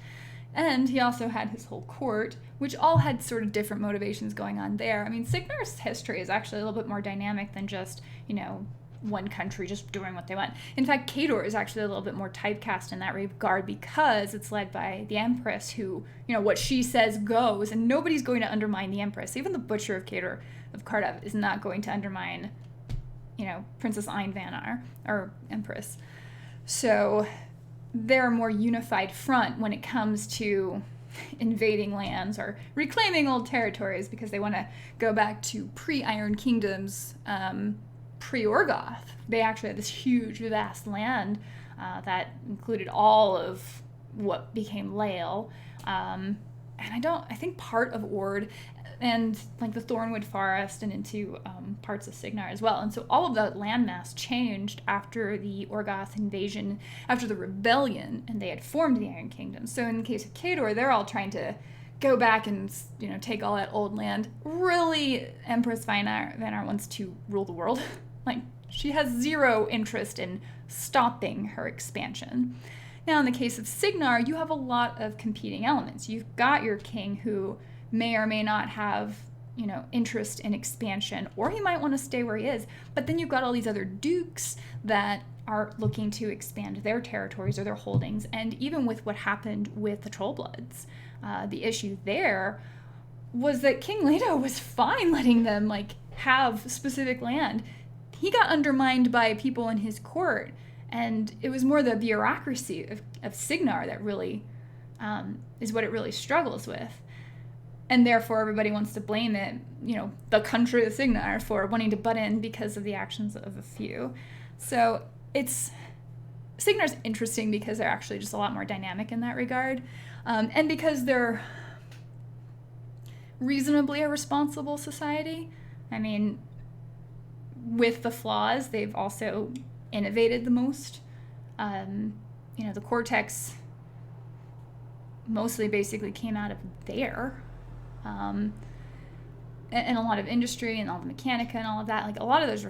And he also had his whole court, which all had sort of different motivations going on there. I mean, Signar's history is actually a little bit more dynamic than just, one country just doing what they want. In fact, Kador is actually a little bit more typecast in that regard because it's led by the Empress who, what she says goes, and nobody's going to undermine the Empress. Even the Butcher of Kador, of Cardiff, is not going to undermine, Princess Ayn Vanar, or Empress. So they're a more unified front when it comes to invading lands or reclaiming old territories because they want to go back to pre-Iron Kingdoms, pre-Orgoth. They actually had this huge, vast land that included all of what became Lael. And I think part of Ord and like the Thornwood Forest and into parts of Signar as well. And so all of that landmass changed after the Orgoth invasion, after the rebellion, and they had formed the Iron Kingdom. So in the case of Khador, they're all trying to go back and, you know, take all that old land. Really, Empress Vanar wants to rule the world. Like, she has zero interest in stopping her expansion. Now, in the case of Signar, you have a lot of competing elements. You've got your king who may or may not have, you know, interest in expansion, or he might want to stay where he is. But then you've got all these other dukes that are looking to expand their territories or their holdings. And even with what happened with the Trollbloods, the issue there was that King Leto was fine letting them, like, have specific land. He got undermined by people in his court, and it was more the bureaucracy of Signar that really is what it really struggles with. And therefore, everybody wants to blame it, you know, the country of Signar for wanting to butt in because of the actions of a few. So Signar's interesting because they're actually just a lot more dynamic in that regard. And because they're reasonably a responsible society. I mean, with the flaws, they've also innovated the most. You know, the Cortex mostly basically came out of there. And a lot of industry and all the mechanica and all of that, like a lot of those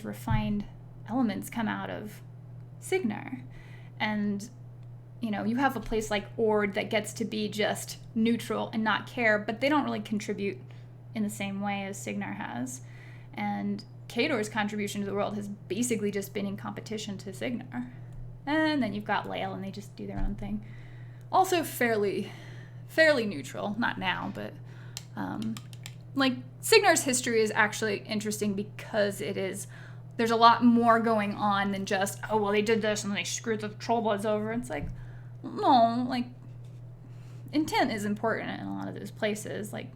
refined elements come out of Signar. And, you know, you have a place like Ord that gets to be just neutral and not care, but they don't really contribute in the same way as Signar has. And Khador's contribution to the world has basically just been in competition to Signar. And then you've got Lael, and they just do their own thing. Also fairly neutral, not now, but like Signar's history is actually interesting because there's a lot more going on than just, oh, well, they did this and they screwed the Trollbloods over. It's like, no, like, intent is important in a lot of those places. Like,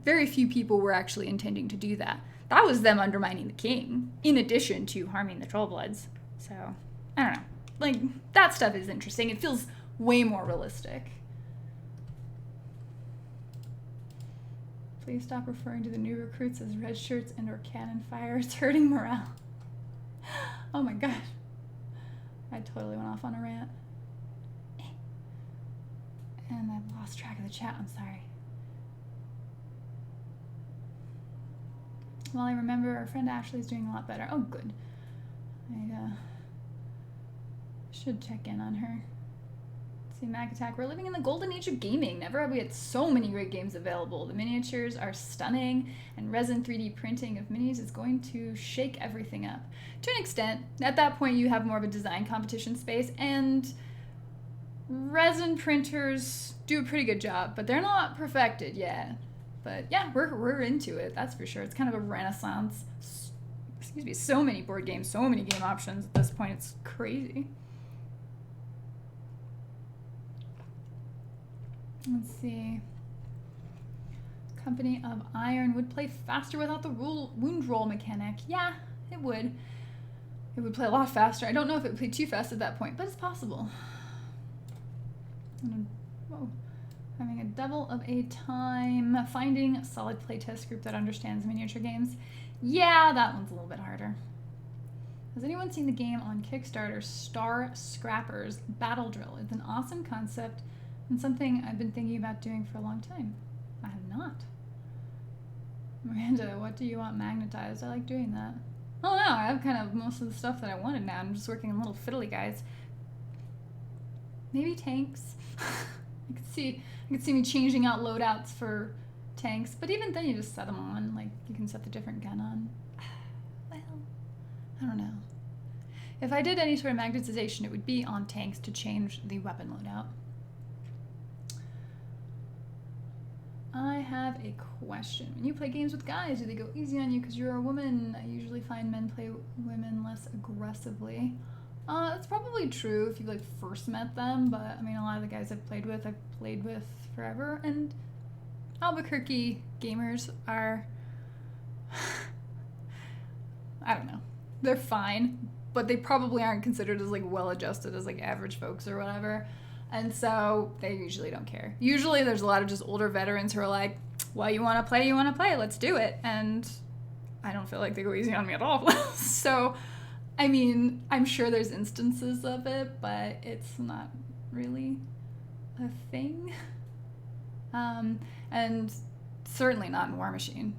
very few people were actually intending to do that. That was them undermining the king, in addition to harming the Trollbloods. So, I don't know. Like, that stuff is interesting. It feels way more realistic. Please stop referring to the new recruits as red shirts and or cannon fire. It's hurting morale. Oh my god. I totally went off on a rant. And I've lost track of the chat. I'm sorry. Well, I remember our friend Ashley's doing a lot better. Oh, good. I should check in on her. See, Mag Attack. We're living in the golden age of gaming. Never have we had so many great games available. The miniatures are stunning, and resin 3D printing of minis is going to shake everything up. To an extent, at that point you have more of a design competition space, and resin printers do a pretty good job, but they're not perfected yet. But yeah, we're into it, that's for sure. It's kind of a renaissance. Excuse me, so many board games, so many game options at this point, it's crazy. Let's see. Company of Iron would play faster without the wound roll mechanic. Yeah, it would. It would play a lot faster. I don't know if it would play too fast at that point, but it's possible. Whoa. Having a devil of a time. Finding a solid playtest group that understands miniature games. Yeah, that one's a little bit harder. Has anyone seen the game on Kickstarter, Star Scrappers Battle Drill? It's an awesome concept and something I've been thinking about doing for a long time. I have not. Miranda, what do you want magnetized? I like doing that. Oh no, I have kind of most of the stuff that I wanted now. I'm just working on little fiddly guys. Maybe tanks. I could see me changing out loadouts for tanks, but even then you just set them on. Like, you can set the different gun on. Well, I don't know. If I did any sort of magnetization, it would be on tanks to change the weapon loadout. I have a question. When you play games with guys, do they go easy on you because you're a woman? I usually find men play women less aggressively. It's probably true if you like first met them, but I mean, a lot of the guys I've played with forever, and Albuquerque gamers are, I don't know, they're fine, but they probably aren't considered as like well adjusted as like average folks or whatever, and so they usually don't care. Usually there's a lot of just older veterans who are like, well, you want to play, let's do it, and I don't feel like they go easy on me at all. So I mean, I'm sure there's instances of it, but it's not really a thing. And certainly not in War Machine.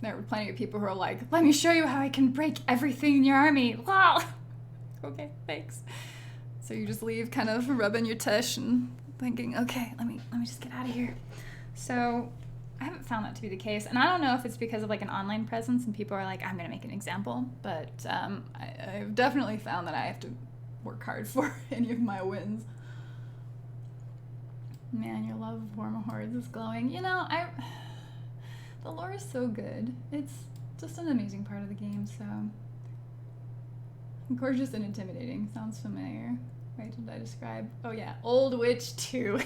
There were plenty of people who are like, let me show you how I can break everything in your army. Wow. Okay, thanks. So you just leave kind of rubbing your tush and thinking, okay, let me just get out of here. So I haven't found that to be the case, and I don't know if it's because of like an online presence and people are like, I'm gonna make an example, but I've definitely found that I have to work hard for any of my wins. Man, your love of Warma Hordes is glowing. You know, the lore is so good. It's just an amazing part of the game, so gorgeous and intimidating. Sounds familiar. Wait, did I describe? Oh yeah, Old Witch 2.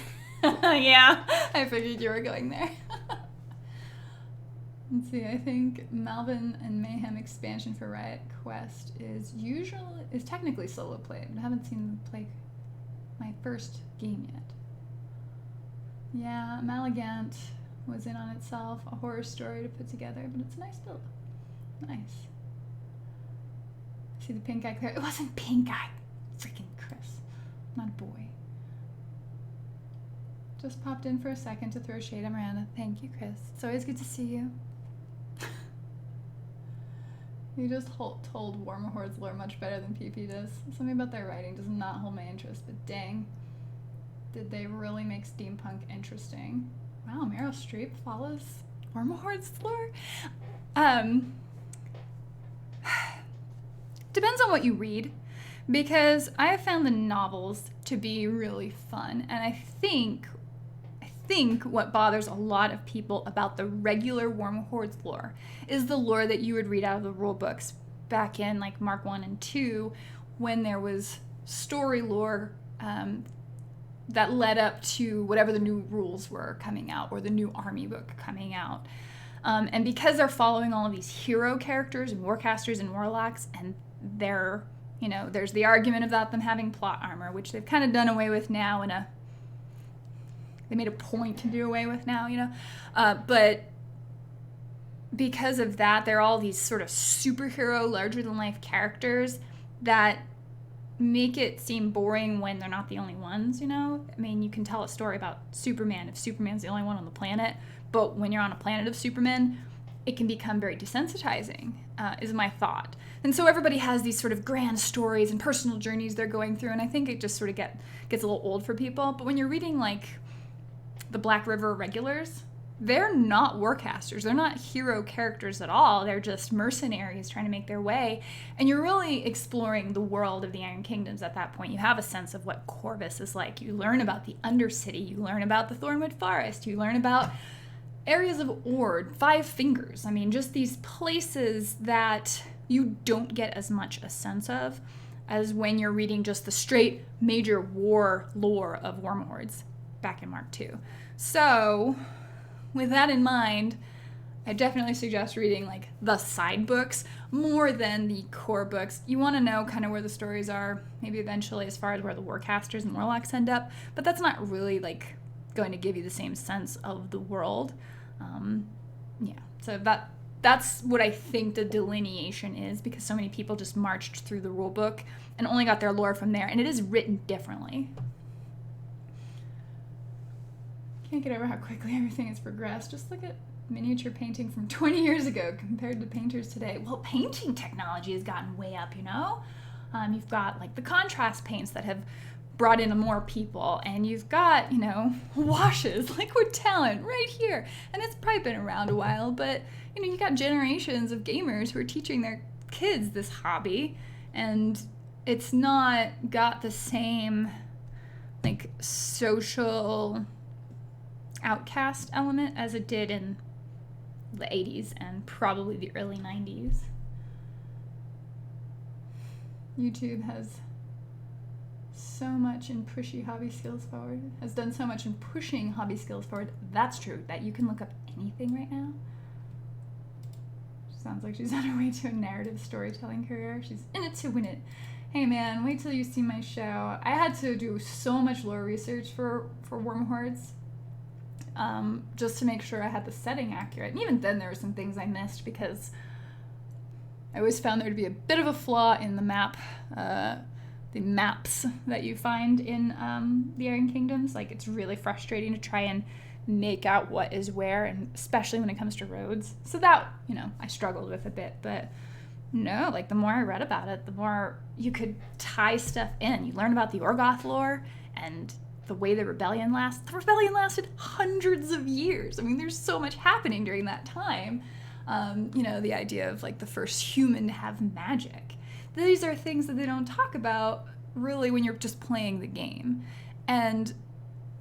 Yeah, I figured you were going there. Let's see, I think Malvin and Mayhem expansion for Riot Quest is technically solo play, but I haven't seen them play my first game yet. Yeah, Malagant was in on itself, a horror story to put together, but it's a nice build. Nice. See the pink eye clear? It wasn't pink eye, freaking Chris, not a boy. Just popped in for a second to throw shade at Miranda. Thank you, Chris. It's always good to see you. You just told Warma Horde's lore much better than PP does. Something about their writing does not hold my interest, but dang, did they really make steampunk interesting. Wow, Meryl Streep follows Warma Horde's lore? Depends on what you read, because I have found the novels to be really fun, and I think what bothers a lot of people about the regular Warma Hordes lore is the lore that you would read out of the rule books back in like Mark 1 and 2, when there was story lore that led up to whatever the new rules were coming out, or the new army book coming out. And because they're following all of these hero characters and warcasters and warlocks, and they're, you know, there's the argument about them having plot armor, which they've kind of done away with now they made a point to do away with now, you know. But because of that, they're all these sort of superhero, larger-than-life characters that make it seem boring when they're not the only ones, you know? I mean, you can tell a story about Superman if Superman's the only one on the planet, but when you're on a planet of Supermen, it can become very desensitizing, is my thought. And so everybody has these sort of grand stories and personal journeys they're going through, and I think it just sort of gets a little old for people. But when you're reading, like, the Black River regulars, they're not warcasters. They're not hero characters at all. They're just mercenaries trying to make their way. And you're really exploring the world of the Iron Kingdoms at that point. You have a sense of what Corvus is like. You learn about the Undercity. You learn about the Thornwood Forest. You learn about areas of Ord, Five Fingers. I mean, just these places that you don't get as much a sense of as when you're reading just the straight major war lore of Warma Hordes back in Mark 2. So, with that in mind, I definitely suggest reading like the side books more than the core books. You want to know kind of where the stories are, maybe eventually as far as where the warcasters and warlocks end up, but that's not really like going to give you the same sense of the world. Yeah, so that's what I think the delineation is, because so many people just marched through the rule book and only got their lore from there, and it is written differently. Can't get over how quickly everything has progressed. Just look at miniature painting from 20 years ago compared to painters today. Well, painting technology has gotten way up, you know? You've got like the contrast paints that have brought in more people, and you've got, you know, washes, liquid talent right here. And it's probably been around a while, but, you know, you got generations of gamers who are teaching their kids this hobby, and it's not got the same, like, social outcast element as it did in the 80s and probably the early 90s. YouTube has so much in pushy hobby skills forward. Has done so much in pushing hobby skills forward. That's true. That you can look up anything right now. Sounds like she's on her way to a narrative storytelling career. She's in it to win it. Hey man, wait till you see my show. I had to do so much lore research for Wormhordes, just to make sure I had the setting accurate. And even then there were some things I missed because I always found there to be a bit of a flaw in the maps that you find in the Iron Kingdoms. Like, it's really frustrating to try and make out what is where, and especially when it comes to roads. So that, I struggled with a bit, but no, like, the more I read about it, the more you could tie stuff in. You learn about the Orgoth lore and the way the rebellion lasts. The rebellion lasted hundreds of years. I mean, there's so much happening during that time. The idea of, like, the first human to have magic. These are things that they don't talk about really when you're just playing the game. And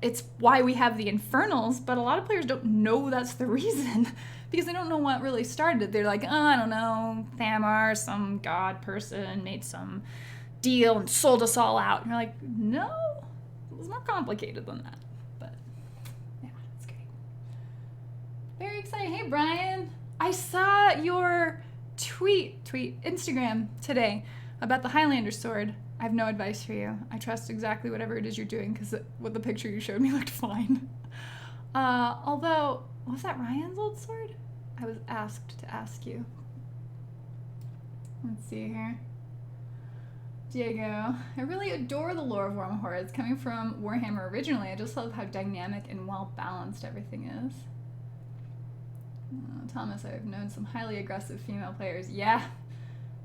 it's why we have the Infernals, but a lot of players don't know that's the reason because they don't know what really started it. They're like, oh, I don't know, Thamar, some god person, made some deal and sold us all out. And you're like, no, it was more complicated than that. But yeah, it's great. Very exciting. Hey, Brian, I saw your tweet Instagram today about the Highlander sword. I have no advice for you. I trust exactly whatever it is you're doing because what the picture you showed me looked fine. Although, was that Ryan's old sword? I was asked to ask you. Let's see here. Diego, I really adore the lore of Wormhordes. Coming from Warhammer originally, I just love how dynamic and well balanced everything is. Thomas, I've known some highly aggressive female players. Yeah,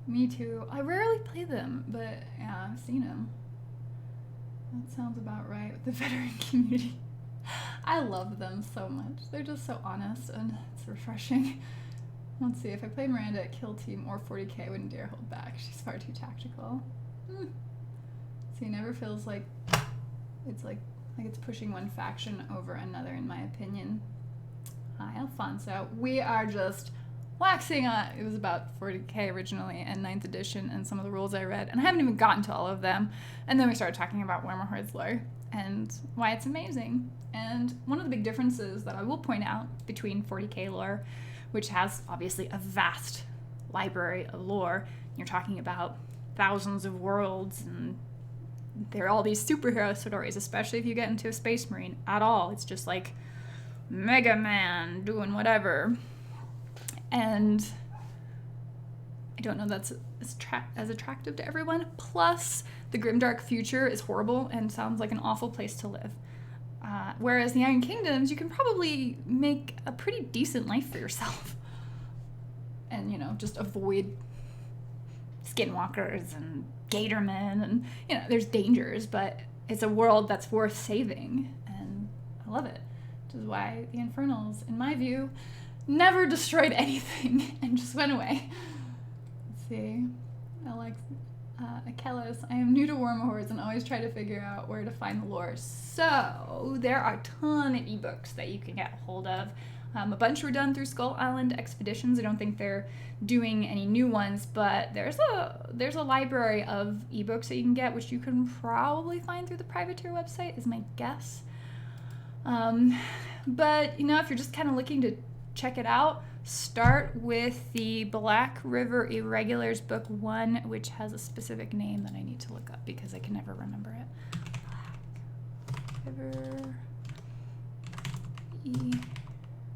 me too. I rarely play them, but yeah, I've seen them. That sounds about right with the veteran community. I love them so much. They're just so honest and it's refreshing. Let's see, if I played Miranda at Kill Team or 40k, I wouldn't dare hold back. She's far too tactical. See, it never feels like it's it's pushing one faction over another, in my opinion. Hi, Alfonso. We are just waxing on. It was about 40k originally and 9th edition and some of the rules I read, and I haven't even gotten to all of them. And then we started talking about Wormhordes lore and why it's amazing. And one of the big differences that I will point out between 40k lore, which has obviously a vast library of lore, you're talking about thousands of worlds, and there are all these superhero stories, especially if you get into a Space Marine at all. It's just like Mega Man doing whatever. And I don't know that's as attractive to everyone. Plus, the grimdark future is horrible and sounds like an awful place to live. Whereas the Iron Kingdoms, you can probably make a pretty decent life for yourself. And, just avoid skinwalkers and gatormen and, there's dangers, but it's a world that's worth saving. And I love it. Which is why the Infernals, in my view, never destroyed anything and just went away. Let's see. Achilles, I am new to Wormhordes and always try to figure out where to find the lore. So there are a ton of ebooks that you can get a hold of. A bunch were done through Skull Island Expeditions. I don't think they're doing any new ones, but there's a library of ebooks that you can get, which you can probably find through the Privateer website, is my guess. But, if you're just kind of looking to check it out, start with the Black River Irregulars Book 1, which has a specific name that I need to look up because I can never remember it. Black River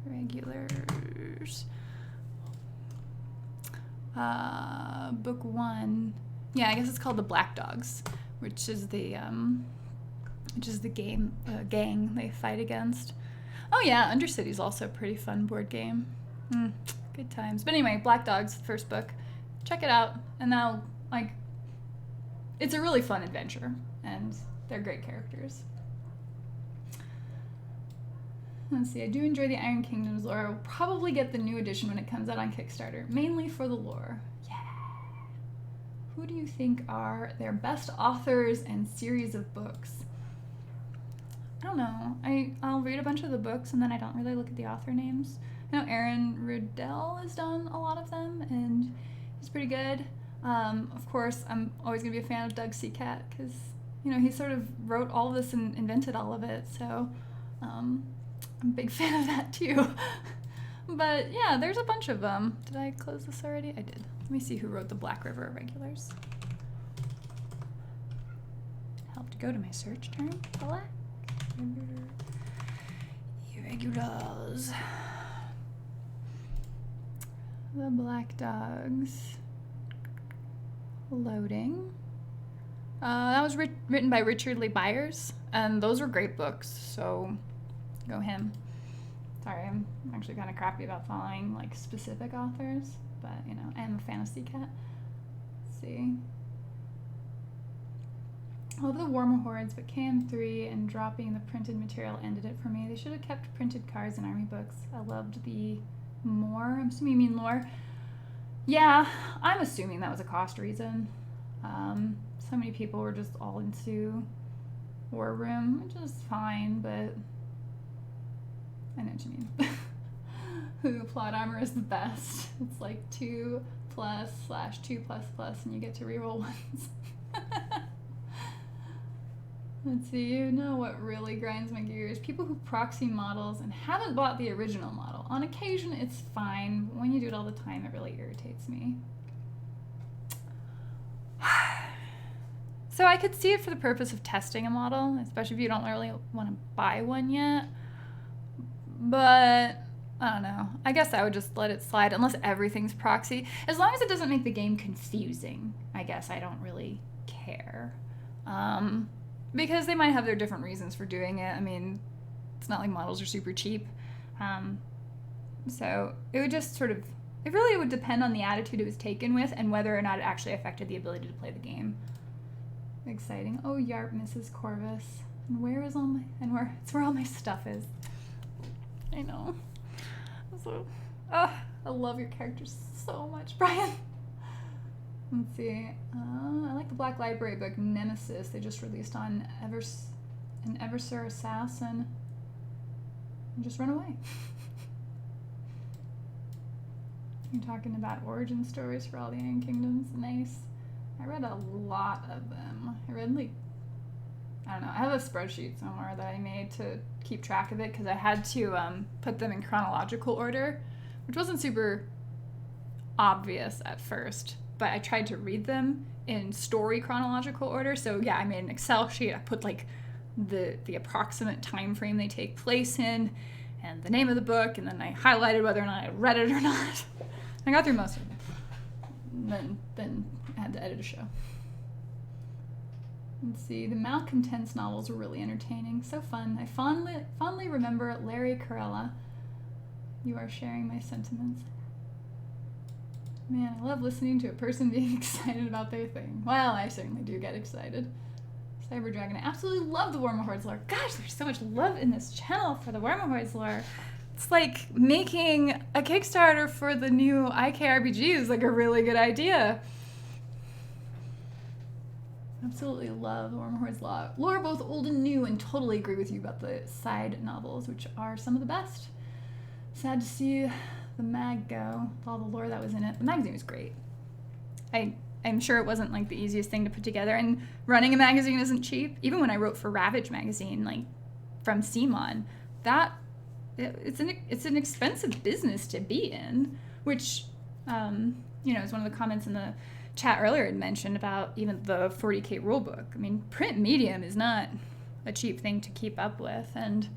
Irregulars. Book 1. Yeah, I guess it's called the Black Dogs, which is the gang they fight against. Oh yeah, Undercity's also a pretty fun board game. Good times. But anyway, Black Dogs, first book. Check it out, and it's a really fun adventure, and they're great characters. Let's see, I do enjoy the Iron Kingdoms lore. I will probably get the new edition when it comes out on Kickstarter, mainly for the lore. Yeah. Who do you think are their best authors and series of books? I don't know. I'll read a bunch of the books and then I don't really look at the author names. I know Aaron Riddell has done a lot of them and he's pretty good. Of course, I'm always going to be a fan of Doug Seacat because you know, he sort of wrote all of this and invented all of it, so I'm a big fan of that too. But yeah, there's a bunch of them. Did I close this already? I did. Let me see who wrote the Black River Irregulars. Help to go to my search term. Black River Irregulars. The Black Dogs. Loading. That was written by Richard Lee Byers, and those were great books, so go him. Sorry, I'm actually kind of crappy about following like specific authors, but you know, I am a fantasy cat. Let's see. I love the Warmer Hordes, but KM3 and dropping the printed material ended it for me. They should have kept printed cards and army books. I loved the more, I'm assuming you mean lore. Yeah, I'm assuming that was a cost reason. So many people were just all into War Room, which is fine, but I know what you mean. The plot armor is the best. It's like 2+/2++, and you get to reroll ones. Let's see, you know what really grinds my gears? People who proxy models and haven't bought the original model. On occasion, it's fine, but when you do it all the time, it really irritates me. So I could see it for the purpose of testing a model, especially if you don't really want to buy one yet. But I don't know. I guess I would just let it slide unless everything's proxy. As long as it doesn't make the game confusing, I guess I don't really care. Because they might have their different reasons for doing it. I mean, it's not like models are super cheap. So it would just sort of, it really would depend on the attitude it was taken with and whether or not it actually affected the ability to play the game. Exciting. Oh, yarp, Mrs. Corvus. And where is all my, it's where all my stuff is. I know. So, I love your characters so much, Brian. Let's see. I like the Black Library book, Nemesis. They just released on an Eversur Assassin. And just run away. You're talking about origin stories for all the Iron Kingdoms. Nice. I read a lot of them. I read like, I don't know, I have a spreadsheet somewhere that I made to keep track of it because I had to put them in chronological order, which wasn't super obvious at first, but I tried to read them in story chronological order. So yeah, I made an Excel sheet. I put like the approximate time frame they take place in and the name of the book, and then I highlighted whether or not I read it or not. I got through most of them. And then I had to edit a show. Let's see, the Malcontents novels were really entertaining. So fun. I fondly remember Larry Corella. You are sharing my sentiments. Man, I love listening to a person being excited about their thing. Well, I certainly do get excited. Cyber Dragon, I absolutely love the Warhammer Hordes lore. Gosh, there's so much love in this channel for the Warhammer Hordes lore. It's like making a Kickstarter for the new IKRPG is like a really good idea. Absolutely love the Warhammer Hordes lore, both old and new, and totally agree with you about the side novels, which are some of the best. Sad to see the mag go, with all the lore that was in it. The magazine was great. I'm sure it wasn't like the easiest thing to put together, and running a magazine isn't cheap. Even when I wrote for Ravage magazine, like from CMON, it's an expensive business to be in, which is one of the comments in the chat earlier had mentioned about even the 40K rulebook. I mean, print medium is not a cheap thing to keep up with, and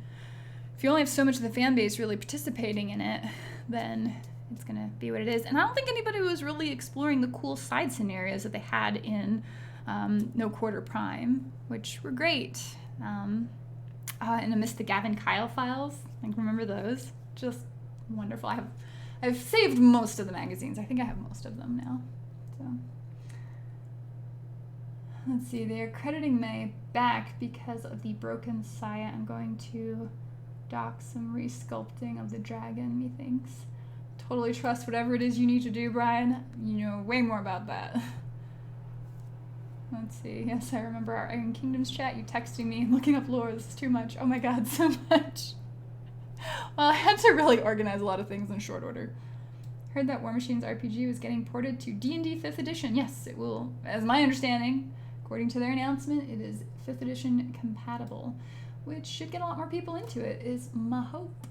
if you only have so much of the fan base really participating in it, then it's gonna be what it is. And I don't think anybody was really exploring the cool side scenarios that they had in No Quarter Prime, which were great. And I missed the Gavin Kyle files. Like, remember those? Just wonderful. I've saved most of the magazines. I think I have most of them now. So let's see. They're crediting May back because of the broken Saya. I'm going to dock some resculpting of the dragon, methinks. Totally trust whatever it is you need to do, Brian. You know way more about that. Let's see. Yes, I remember our Iron Kingdoms chat. You texting me and looking up lore. This is too much. Oh my god, so much. Well, I had to really organize a lot of things in short order. Heard that War Machines RPG was getting ported to D&D 5th edition. Yes, it will, as my understanding, According to their announcement, it is 5th edition compatible, which should get a lot more people into it, is my hope.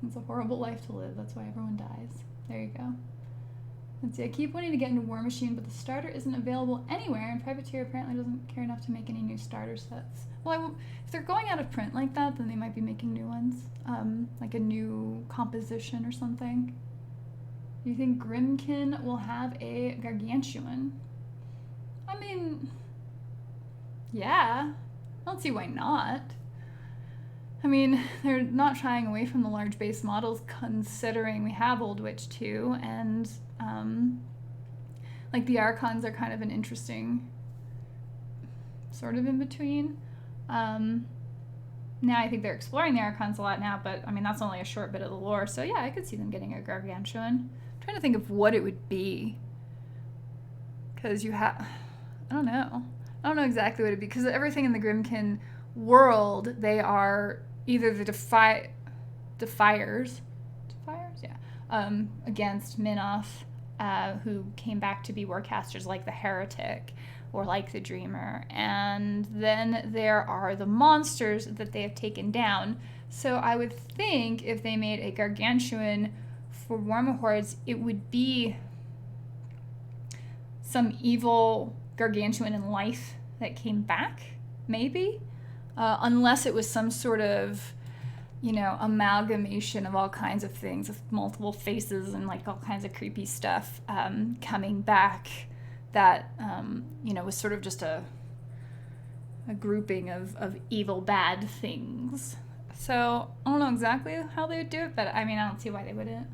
It's a horrible life to live. That's why everyone dies. There you go. Let's see. I keep wanting to get into War Machine, but the starter isn't available anywhere, and Privateer apparently doesn't care enough to make any new starter sets. Well, if they're going out of print like that, then they might be making new ones, like a new composition or something. Do you think Grimkin will have a Gargantuan? I mean, yeah. I don't see why not. I mean, they're not shying away from the large base models, considering we have Old Witch 2, and like the Archons are kind of an interesting sort of in between. Now I think they're exploring the Archons a lot now, but I mean, that's only a short bit of the lore, so yeah, I could see them getting a Gargantuan. I'm trying to think of what it would be, because you have, I don't know exactly what it'd be, because everything in the Grimkin world, they are either the Defiers, yeah, against Minoth, who came back to be Warcasters like the Heretic or like the Dreamer, and then there are the monsters that they have taken down. So I would think if they made a Gargantuan for Warmahordes, it would be some evil Gargantuan in life that came back, maybe? Unless it was some sort of, you know, amalgamation of all kinds of things with multiple faces and like all kinds of creepy stuff coming back that, you know, was sort of just a grouping of evil, bad things. So I don't know exactly how they would do it, but I mean, I don't see why they wouldn't.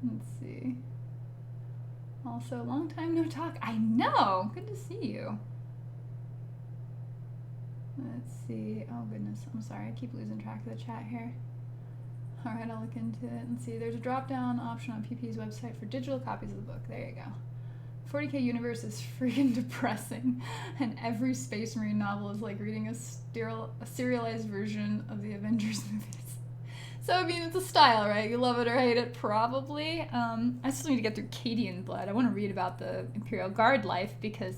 Let's see. Also, long time no talk. I know! Good to see you. Let's see. Oh, goodness. I'm sorry. I keep losing track of the chat here. Alright, I'll look into it and see. There's a drop-down option on PP's website for digital copies of the book. There you go. 40K universe is freaking depressing, and every Space Marine novel is like reading a serialized version of the Avengers movies. So, I mean, it's a style, right? You love it or hate it, probably. I still need to get through Cadian Blood. I want to read about the Imperial Guard life because,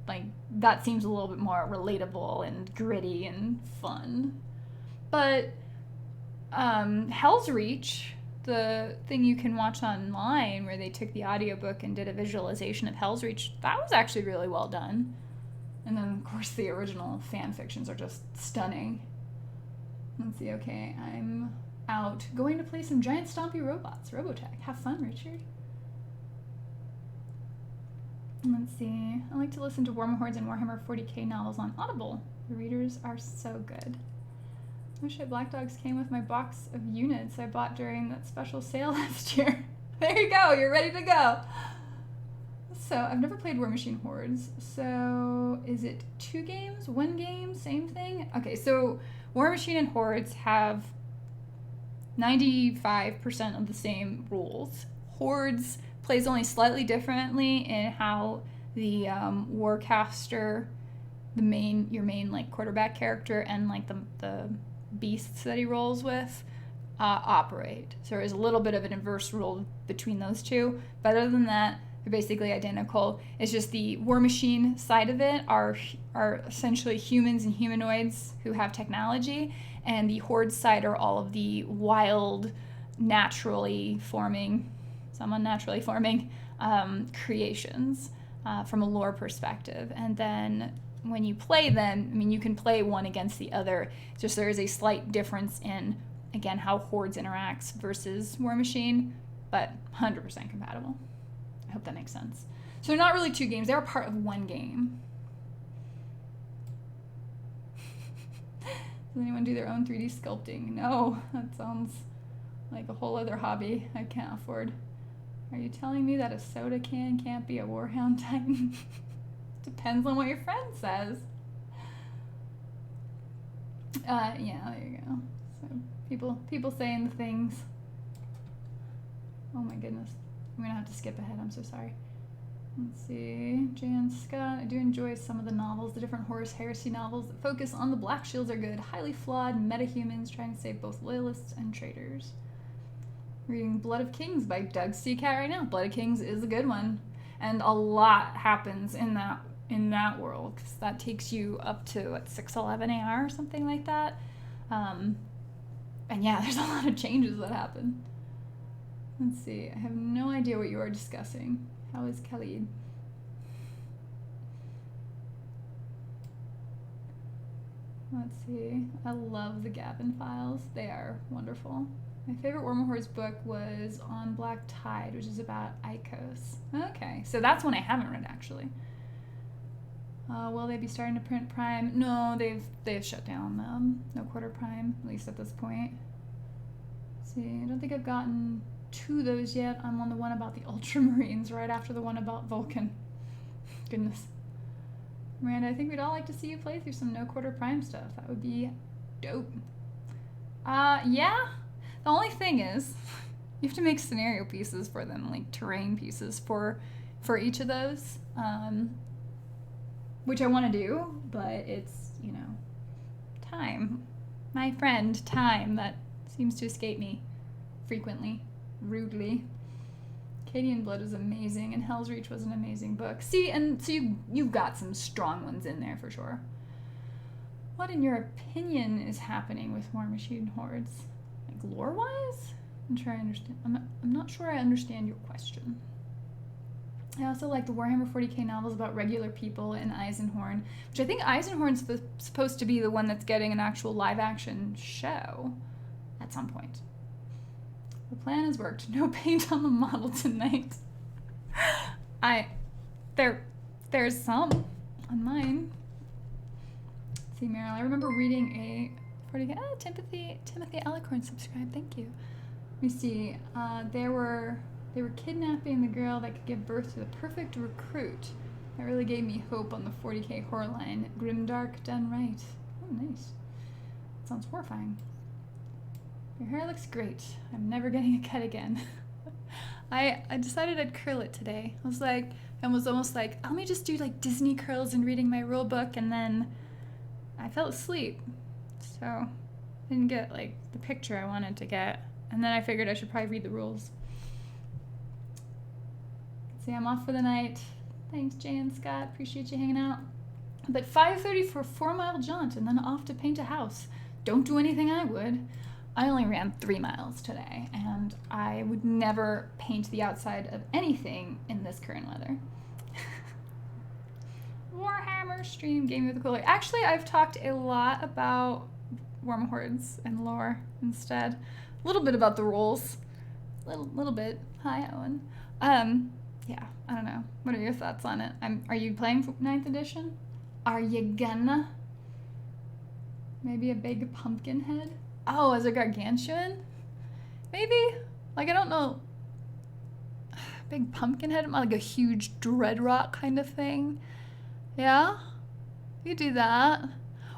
like, that seems a little bit more relatable and gritty and fun. But Hell's Reach, the thing you can watch online where they took the audiobook and did a visualization of Hell's Reach, that was actually really well done. And then, of course, the original fan fictions are just stunning. Let's see, okay, I'm out going to play some giant stompy robots. Robotech. Have fun, Richard. Let's see. I like to listen to Warmahordes and Warhammer 40K novels on Audible. The readers are so good. I wish Black Dogs came with my box of units I bought during that special sale last year. There you go. You're ready to go. So, I've never played War Machine Hordes. So, is it 2 games? 1 game? Same thing? Okay, so War Machine and Hordes have 95% of the same rules. Hordes plays only slightly differently in how the Warcaster, your main like quarterback character, and like the beasts that he rolls with operate. So there is a little bit of an inverse rule between those two, but other than that, they're basically identical. It's just the War Machine side of it are essentially humans and humanoids who have technology, and the Horde side are all of the wild, naturally forming, some unnaturally forming creations from a lore perspective. And then when you play them, I mean, you can play one against the other. It's just there is a slight difference in, again, how Hordes interacts versus War Machine, but 100% compatible. I hope that makes sense. So they're not really 2 games. They're part of 1 game. Does anyone do their own 3D sculpting? No, that sounds like a whole other hobby I can't afford. Are you telling me that a soda can can't be a Warhound Titan? Depends on what your friend says. Yeah, there you go. So people saying the things. Oh my goodness. I'm gonna have to skip ahead, I'm so sorry. Let's see, Jan Scott, I do enjoy some of the novels. The different Horus Heresy novels that focus on the Black Shields are good. Highly flawed metahumans trying to save both loyalists and traitors. Reading Blood of Kings by Doug C. Cat right now. Blood of Kings is a good one. And a lot happens in that world, because that takes you up to, what, 611 AR or something like that. And yeah, there's a lot of changes that happen. Let's see. I have no idea what you are discussing. How is Khalid? Let's see. I love the Gavin files. They are wonderful. My favorite War Hordes book was On Black Tide, which is about Icos. Okay, so that's one I haven't read, actually. Will they be starting to print Prime? No, they've shut down no quarter Prime, at least at this point. Let's see, I don't think I've gotten to those yet. I'm on the one about the Ultramarines right after the one about Vulcan. Goodness. Miranda, I think we'd all like to see you play through some no quarter Prime stuff. That would be dope. Yeah. The only thing is, you have to make scenario pieces for them, like terrain pieces for each of those, which I want to do, but it's, you know, time. My friend, time, that seems to escape me frequently, rudely. Katie and Blood is amazing, and Hell's Reach was an amazing book. See, and so you've got some strong ones in there for sure. What, in your opinion, is happening with War Machine Hordes? Like, lore-wise? I'm sure I understand. I'm not sure I understand your question. I also like the Warhammer 40k novels about regular people in Eisenhorn, which I think Eisenhorn's supposed to be the one that's getting an actual live-action show at some point. The plan has worked. No paint on the model tonight. There's some on mine. Let's see, Meryl, I remember reading a 40k. Oh, Timothy Alicorn subscribed. Thank you. Let me see. They were kidnapping the girl that could give birth to the perfect recruit. That really gave me hope on the 40k horror line. Grimdark done right. Oh, nice. That sounds horrifying. Your hair looks great. I'm never getting a cut again. I decided I'd curl it today. I was almost like, let me just do like Disney curls and reading my rule book, and then I fell asleep. So I didn't get like the picture I wanted to get. And then I figured I should probably read the rules. See, I'm off for the night. Thanks, Jay and Scott. Appreciate you hanging out. But 5:30 for a 4-mile jaunt and then off to paint a house. Don't do anything I would. I only ran 3 miles today, and I would never paint the outside of anything in this current weather. Warhammer stream gave me the cooler. Actually, I've talked a lot about Warm Hordes and lore instead. A little bit about the rules. Little bit. Hi, Owen. Yeah, I don't know. What are your thoughts on it? Are you playing 9th edition? Are you gonna? Maybe a big pumpkin head? Oh, as a gargantuan? Maybe? Like, I don't know. Big pumpkin head? Like a huge dread rock kind of thing? Yeah? You could do that.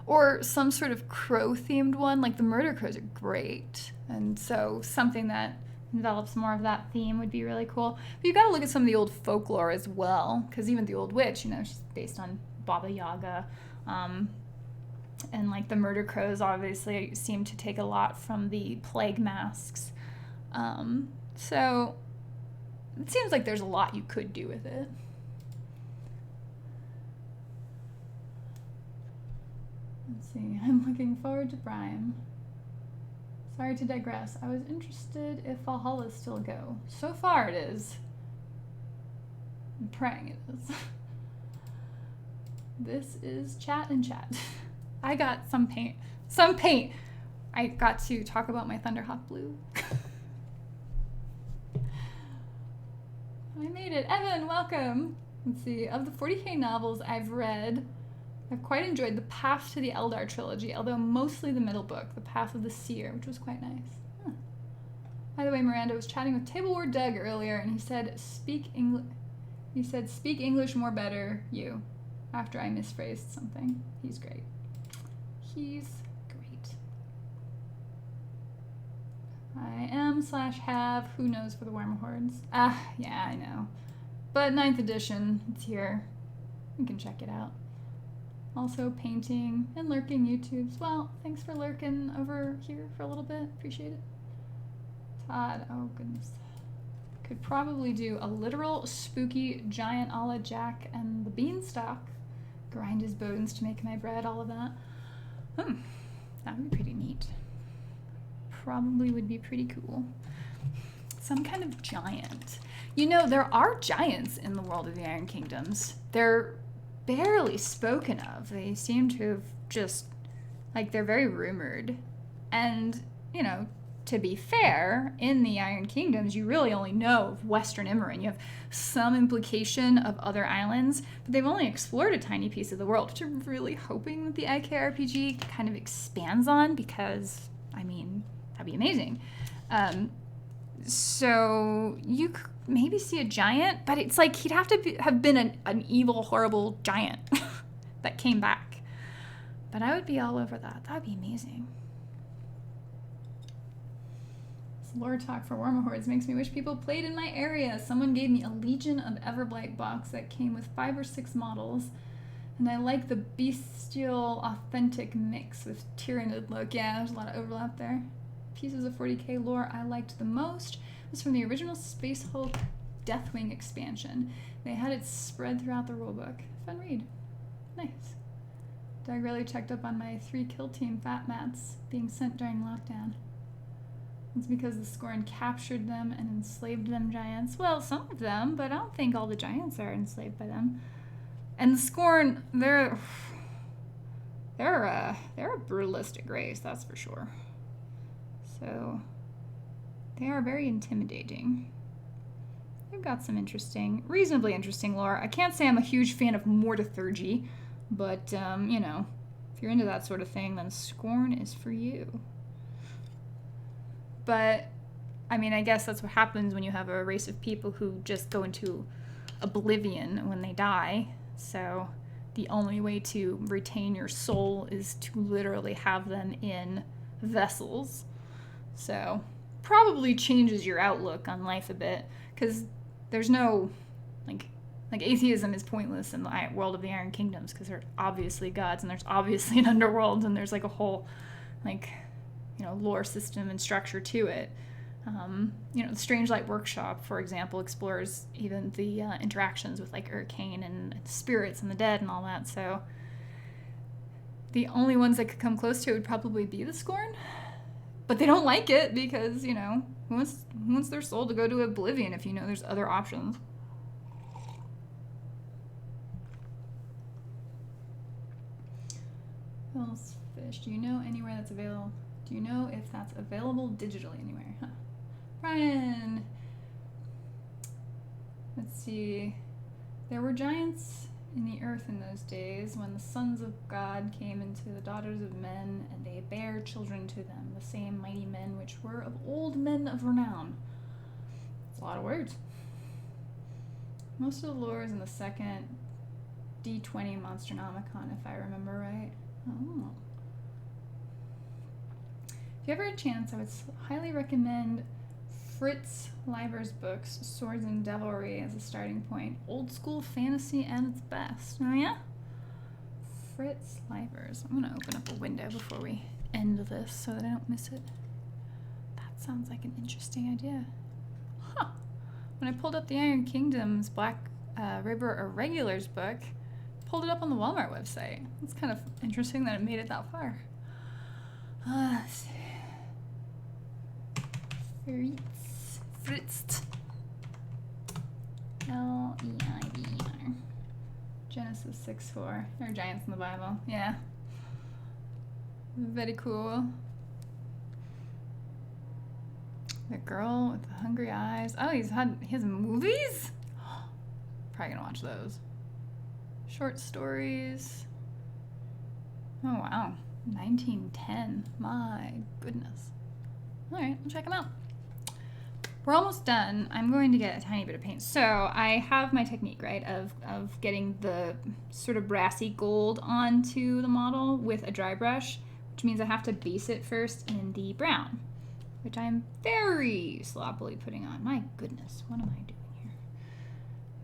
Or some sort of crow-themed one. Like, the murder crows are great. And so something that develops more of that theme would be really cool. But you gotta look at some of the old folklore as well. Because even the Old Witch, you know, she's based on Baba Yaga. And like the murder crows obviously seem to take a lot from the plague masks. So it seems like there's a lot you could do with it. Let's see, I'm looking forward to Prime. Sorry to digress. I was interested if Valhalla is still a go. So far it is. I'm praying it is. This is chat and chat. I got some paint. I got to talk about my Thunderhawk Blue. I made it. Evan, welcome. Let's see. Of the 40k novels I've read, I've quite enjoyed the Path to the Eldar trilogy, although mostly the middle book, The Path of the Seer, which was quite nice. Huh. By the way, Miranda was chatting with Table War Doug earlier, and he said, speak English more better, you, after I misphrased something. He's great. He's great. I am/have who knows for the Warhammer Hordes. Yeah, I know. But 9th edition, it's here. You can check it out. Also painting and lurking YouTubes. Well, thanks for lurking over here for a little bit. Appreciate it. Todd, oh goodness. Could probably do a literal spooky giant a la Jack and the Beanstalk. Grind his bones to make my bread, all of that. That would be pretty neat. Probably would be pretty cool. Some kind of giant. You know, there are giants in the world of the Iron Kingdoms. They're barely spoken of. They seem to have just, like, they're very rumored. And, you know, to be fair, in the Iron Kingdoms, you really only know of Western Imran. You have some implication of other islands, but they've only explored a tiny piece of the world, which I'm really hoping that the IKRPG kind of expands on, because, I mean, that'd be amazing. So you could maybe see a giant, but it's like he'd have to have been an evil, horrible giant that came back. But I would be all over that. That'd be amazing. This lore talk for Warma Hordes makes me wish people played in my area. Someone gave me a Legion of Everblight box that came with 5 or 6 models, and I like the bestial authentic mix with Tyrannid look. Yeah, there's a lot of overlap there. Pieces of 40k lore I liked the most was from the original Space Hulk Deathwing expansion. They had it spread throughout the rulebook. Fun read. Nice. Doug really checked up on my 3 kill team fat mats being sent during lockdown. It's because the Scorn captured them and enslaved them giants. Well, some of them, but I don't think all the giants are enslaved by them. And the Scorn, they're a brutalistic race, that's for sure. So they are very intimidating. They've got some reasonably interesting lore. I can't say I'm a huge fan of Mortithurgy, but, you know, if you're into that sort of thing, then Scorn is for you. But, I mean, I guess that's what happens when you have a race of people who just go into oblivion when they die. So the only way to retain your soul is to literally have them in vessels. So probably changes your outlook on life a bit, because there's no, like atheism is pointless in the world of the Iron Kingdoms, because there are obviously gods, and there's obviously an underworld, and there's like a whole, like, you know, lore system and structure to it. You know, the Strange Light Workshop, for example, explores even the interactions with like Arcane and spirits and the dead and all that. So the only ones that could come close to it would probably be the Scorn, but they don't like it because, you know, who wants their soul to go to oblivion if you know there's other options? What else? Fish. Do you know anywhere that's available? Do you know if that's available digitally anywhere? Huh. Brian! Let's see. There were giants in the earth in those days when the sons of God came into the daughters of men, and they bare children to them, the same mighty men which were of old men of renown. It's a lot of words. Most of the lore is in the second D20 Monsternomicon, if I remember right. Oh. If you ever had a chance, I would highly recommend Fritz Leiber's books, Swords and Devilry, as a starting point. Old school fantasy at its best. Oh yeah? Fritz Leiber's. I'm going to open up a window before we end this so that I don't miss it. That sounds like an interesting idea. Huh. When I pulled up the Iron Kingdom's Black River Irregulars book, pulled it up on the Walmart website. It's kind of interesting that it made it that far. Let's see. Fritz. Leiber. Genesis 6:4. There are giants in the Bible. Yeah. Very cool. The girl with the hungry eyes. Oh, he has movies? Probably gonna watch those. Short stories. Oh wow. 1910. My goodness. Alright, I'll check them out. We're almost done. I'm going to get a tiny bit of paint. So I have my technique, right, of getting the sort of brassy gold onto the model with a dry brush, which means I have to base it first in the brown, which I'm very sloppily putting on. My goodness, what am I doing here?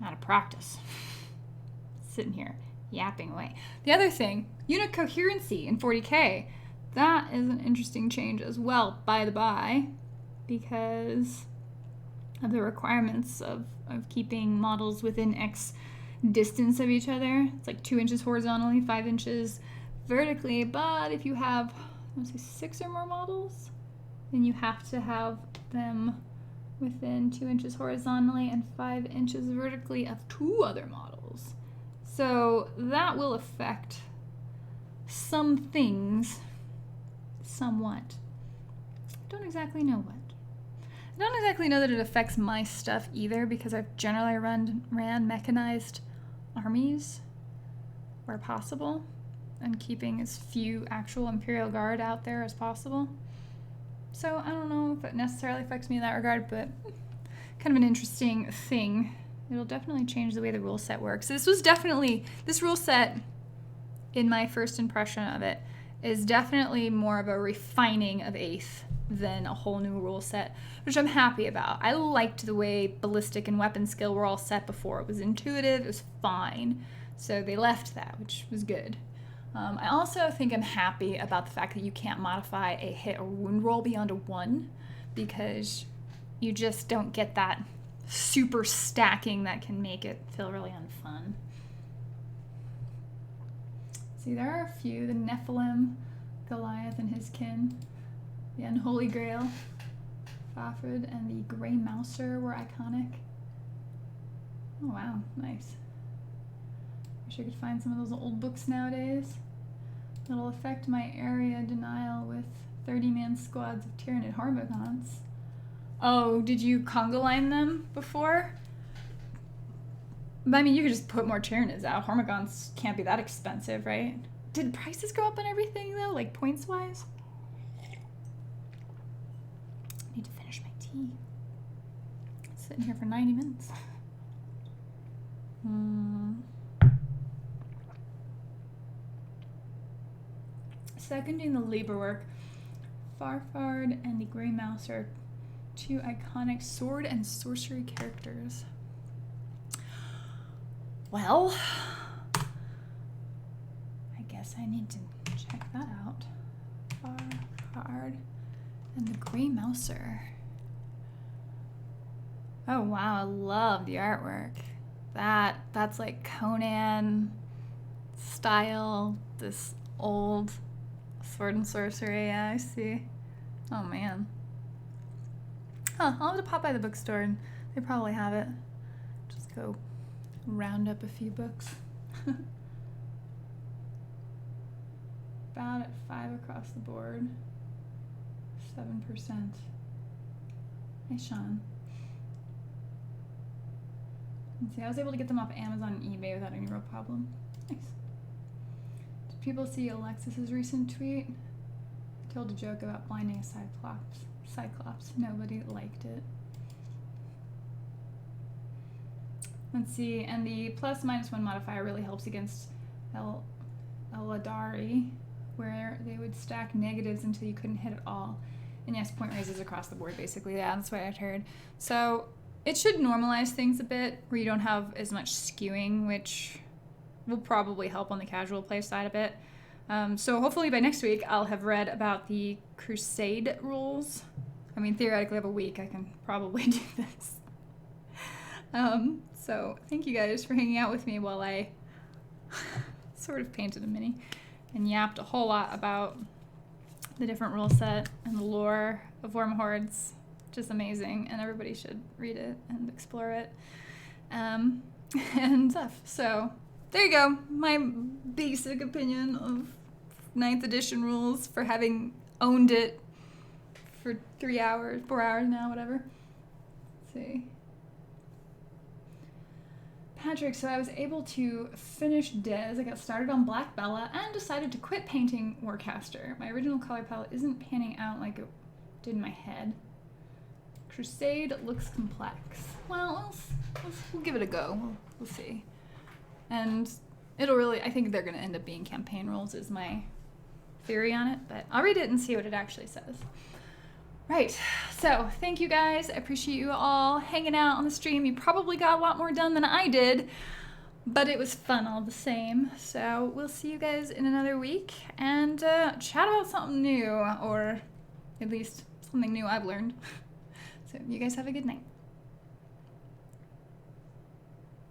I'm out of practice. Sitting here yapping away. The other thing, unit coherency in 40k. That is an interesting change as well, by the by. because of the requirements of keeping models within X distance of each other. It's like 2 inches horizontally, 5 inches vertically, but if you have, I want to say 6 or more models, then you have to have them within 2 inches horizontally and 5 inches vertically of 2 other models. So that will affect some things somewhat. Don't exactly know what. I don't exactly know that it affects my stuff either, because I've generally ran mechanized armies where possible and keeping as few actual Imperial Guard out there as possible. So I don't know if it necessarily affects me in that regard, but kind of an interesting thing. It'll definitely change the way the rule set works. This rule set, in my first impression of it, is definitely more of a refining of 8th than a whole new rule set, which I'm happy about. I liked the way ballistic and weapon skill were all set before. It was intuitive, it was fine. So they left that, which was good. I also think I'm happy about the fact that you can't modify a hit or wound roll beyond a 1, because you just don't get that super stacking that can make it feel really unfun. See, there are a few. The Nephilim, Goliath and his kin, the Unholy Grail, Fafred, and the Grey Mouser were iconic. Oh wow, nice. Wish I could find some of those old books nowadays. It'll affect my area denial with 30-man squads of Tyranid Harmagons. Oh, did you Conga line them before? But I mean, you could just put more Tyranids out. Harmagons can't be that expensive, right? Did prices go up on everything though, like points-wise? I need to finish my tea. It's sitting here for 90 minutes. Seconding the labor work, Farfard and the Grey Mouse are 2 iconic sword and sorcery characters. Well, I guess I need to check that out. Farfard and the Grey Mouser. Oh wow, I love the artwork. That's like Conan style, this old sword and sorcery. Yeah, I see. Oh man. Huh, I'll have to pop by the bookstore and they probably have it. Just go round up a few books. About at 5 across the board. 7%. Hey, Sean. Let's see, I was able to get them off Amazon and eBay without any real problem. Nice. Did people see Alexis's recent tweet? I told a joke about blinding a Cyclops. Nobody liked it. Let's see, and the +/-1 modifier really helps against Eladari, where they would stack negatives until you couldn't hit at all. And yes, point raises across the board, basically. Yeah, that's what I'd heard. So it should normalize things a bit, where you don't have as much skewing, which will probably help on the casual play side a bit. So hopefully by next week, I'll have read about the Crusade Rules. I mean, theoretically, I have a week. I can probably do this. So thank you guys for hanging out with me while I sort of painted a mini and yapped a whole lot about the different rule set and the lore of Wormhordes. Just amazing, and everybody should read it and explore it and stuff. So there you go, my basic opinion of 9th edition rules for having owned it for 3 hours, 4 hours now, whatever. Let's see. Patrick, so I was able to finish Dez. I got started on Black Bella and decided to quit painting Warcaster. My original color palette isn't panning out like it did in my head. Crusade looks complex. Well, we'll give it a go. We'll see. And it'll really, I think they're going to end up being campaign rules is my theory on it, but I'll read it and see what it actually says. Right, so thank you guys. I appreciate you all hanging out on the stream. You probably got a lot more done than I did, but it was fun all the same. So we'll see you guys in another week and chat about something new, or at least something new I've learned. So you guys have a good night.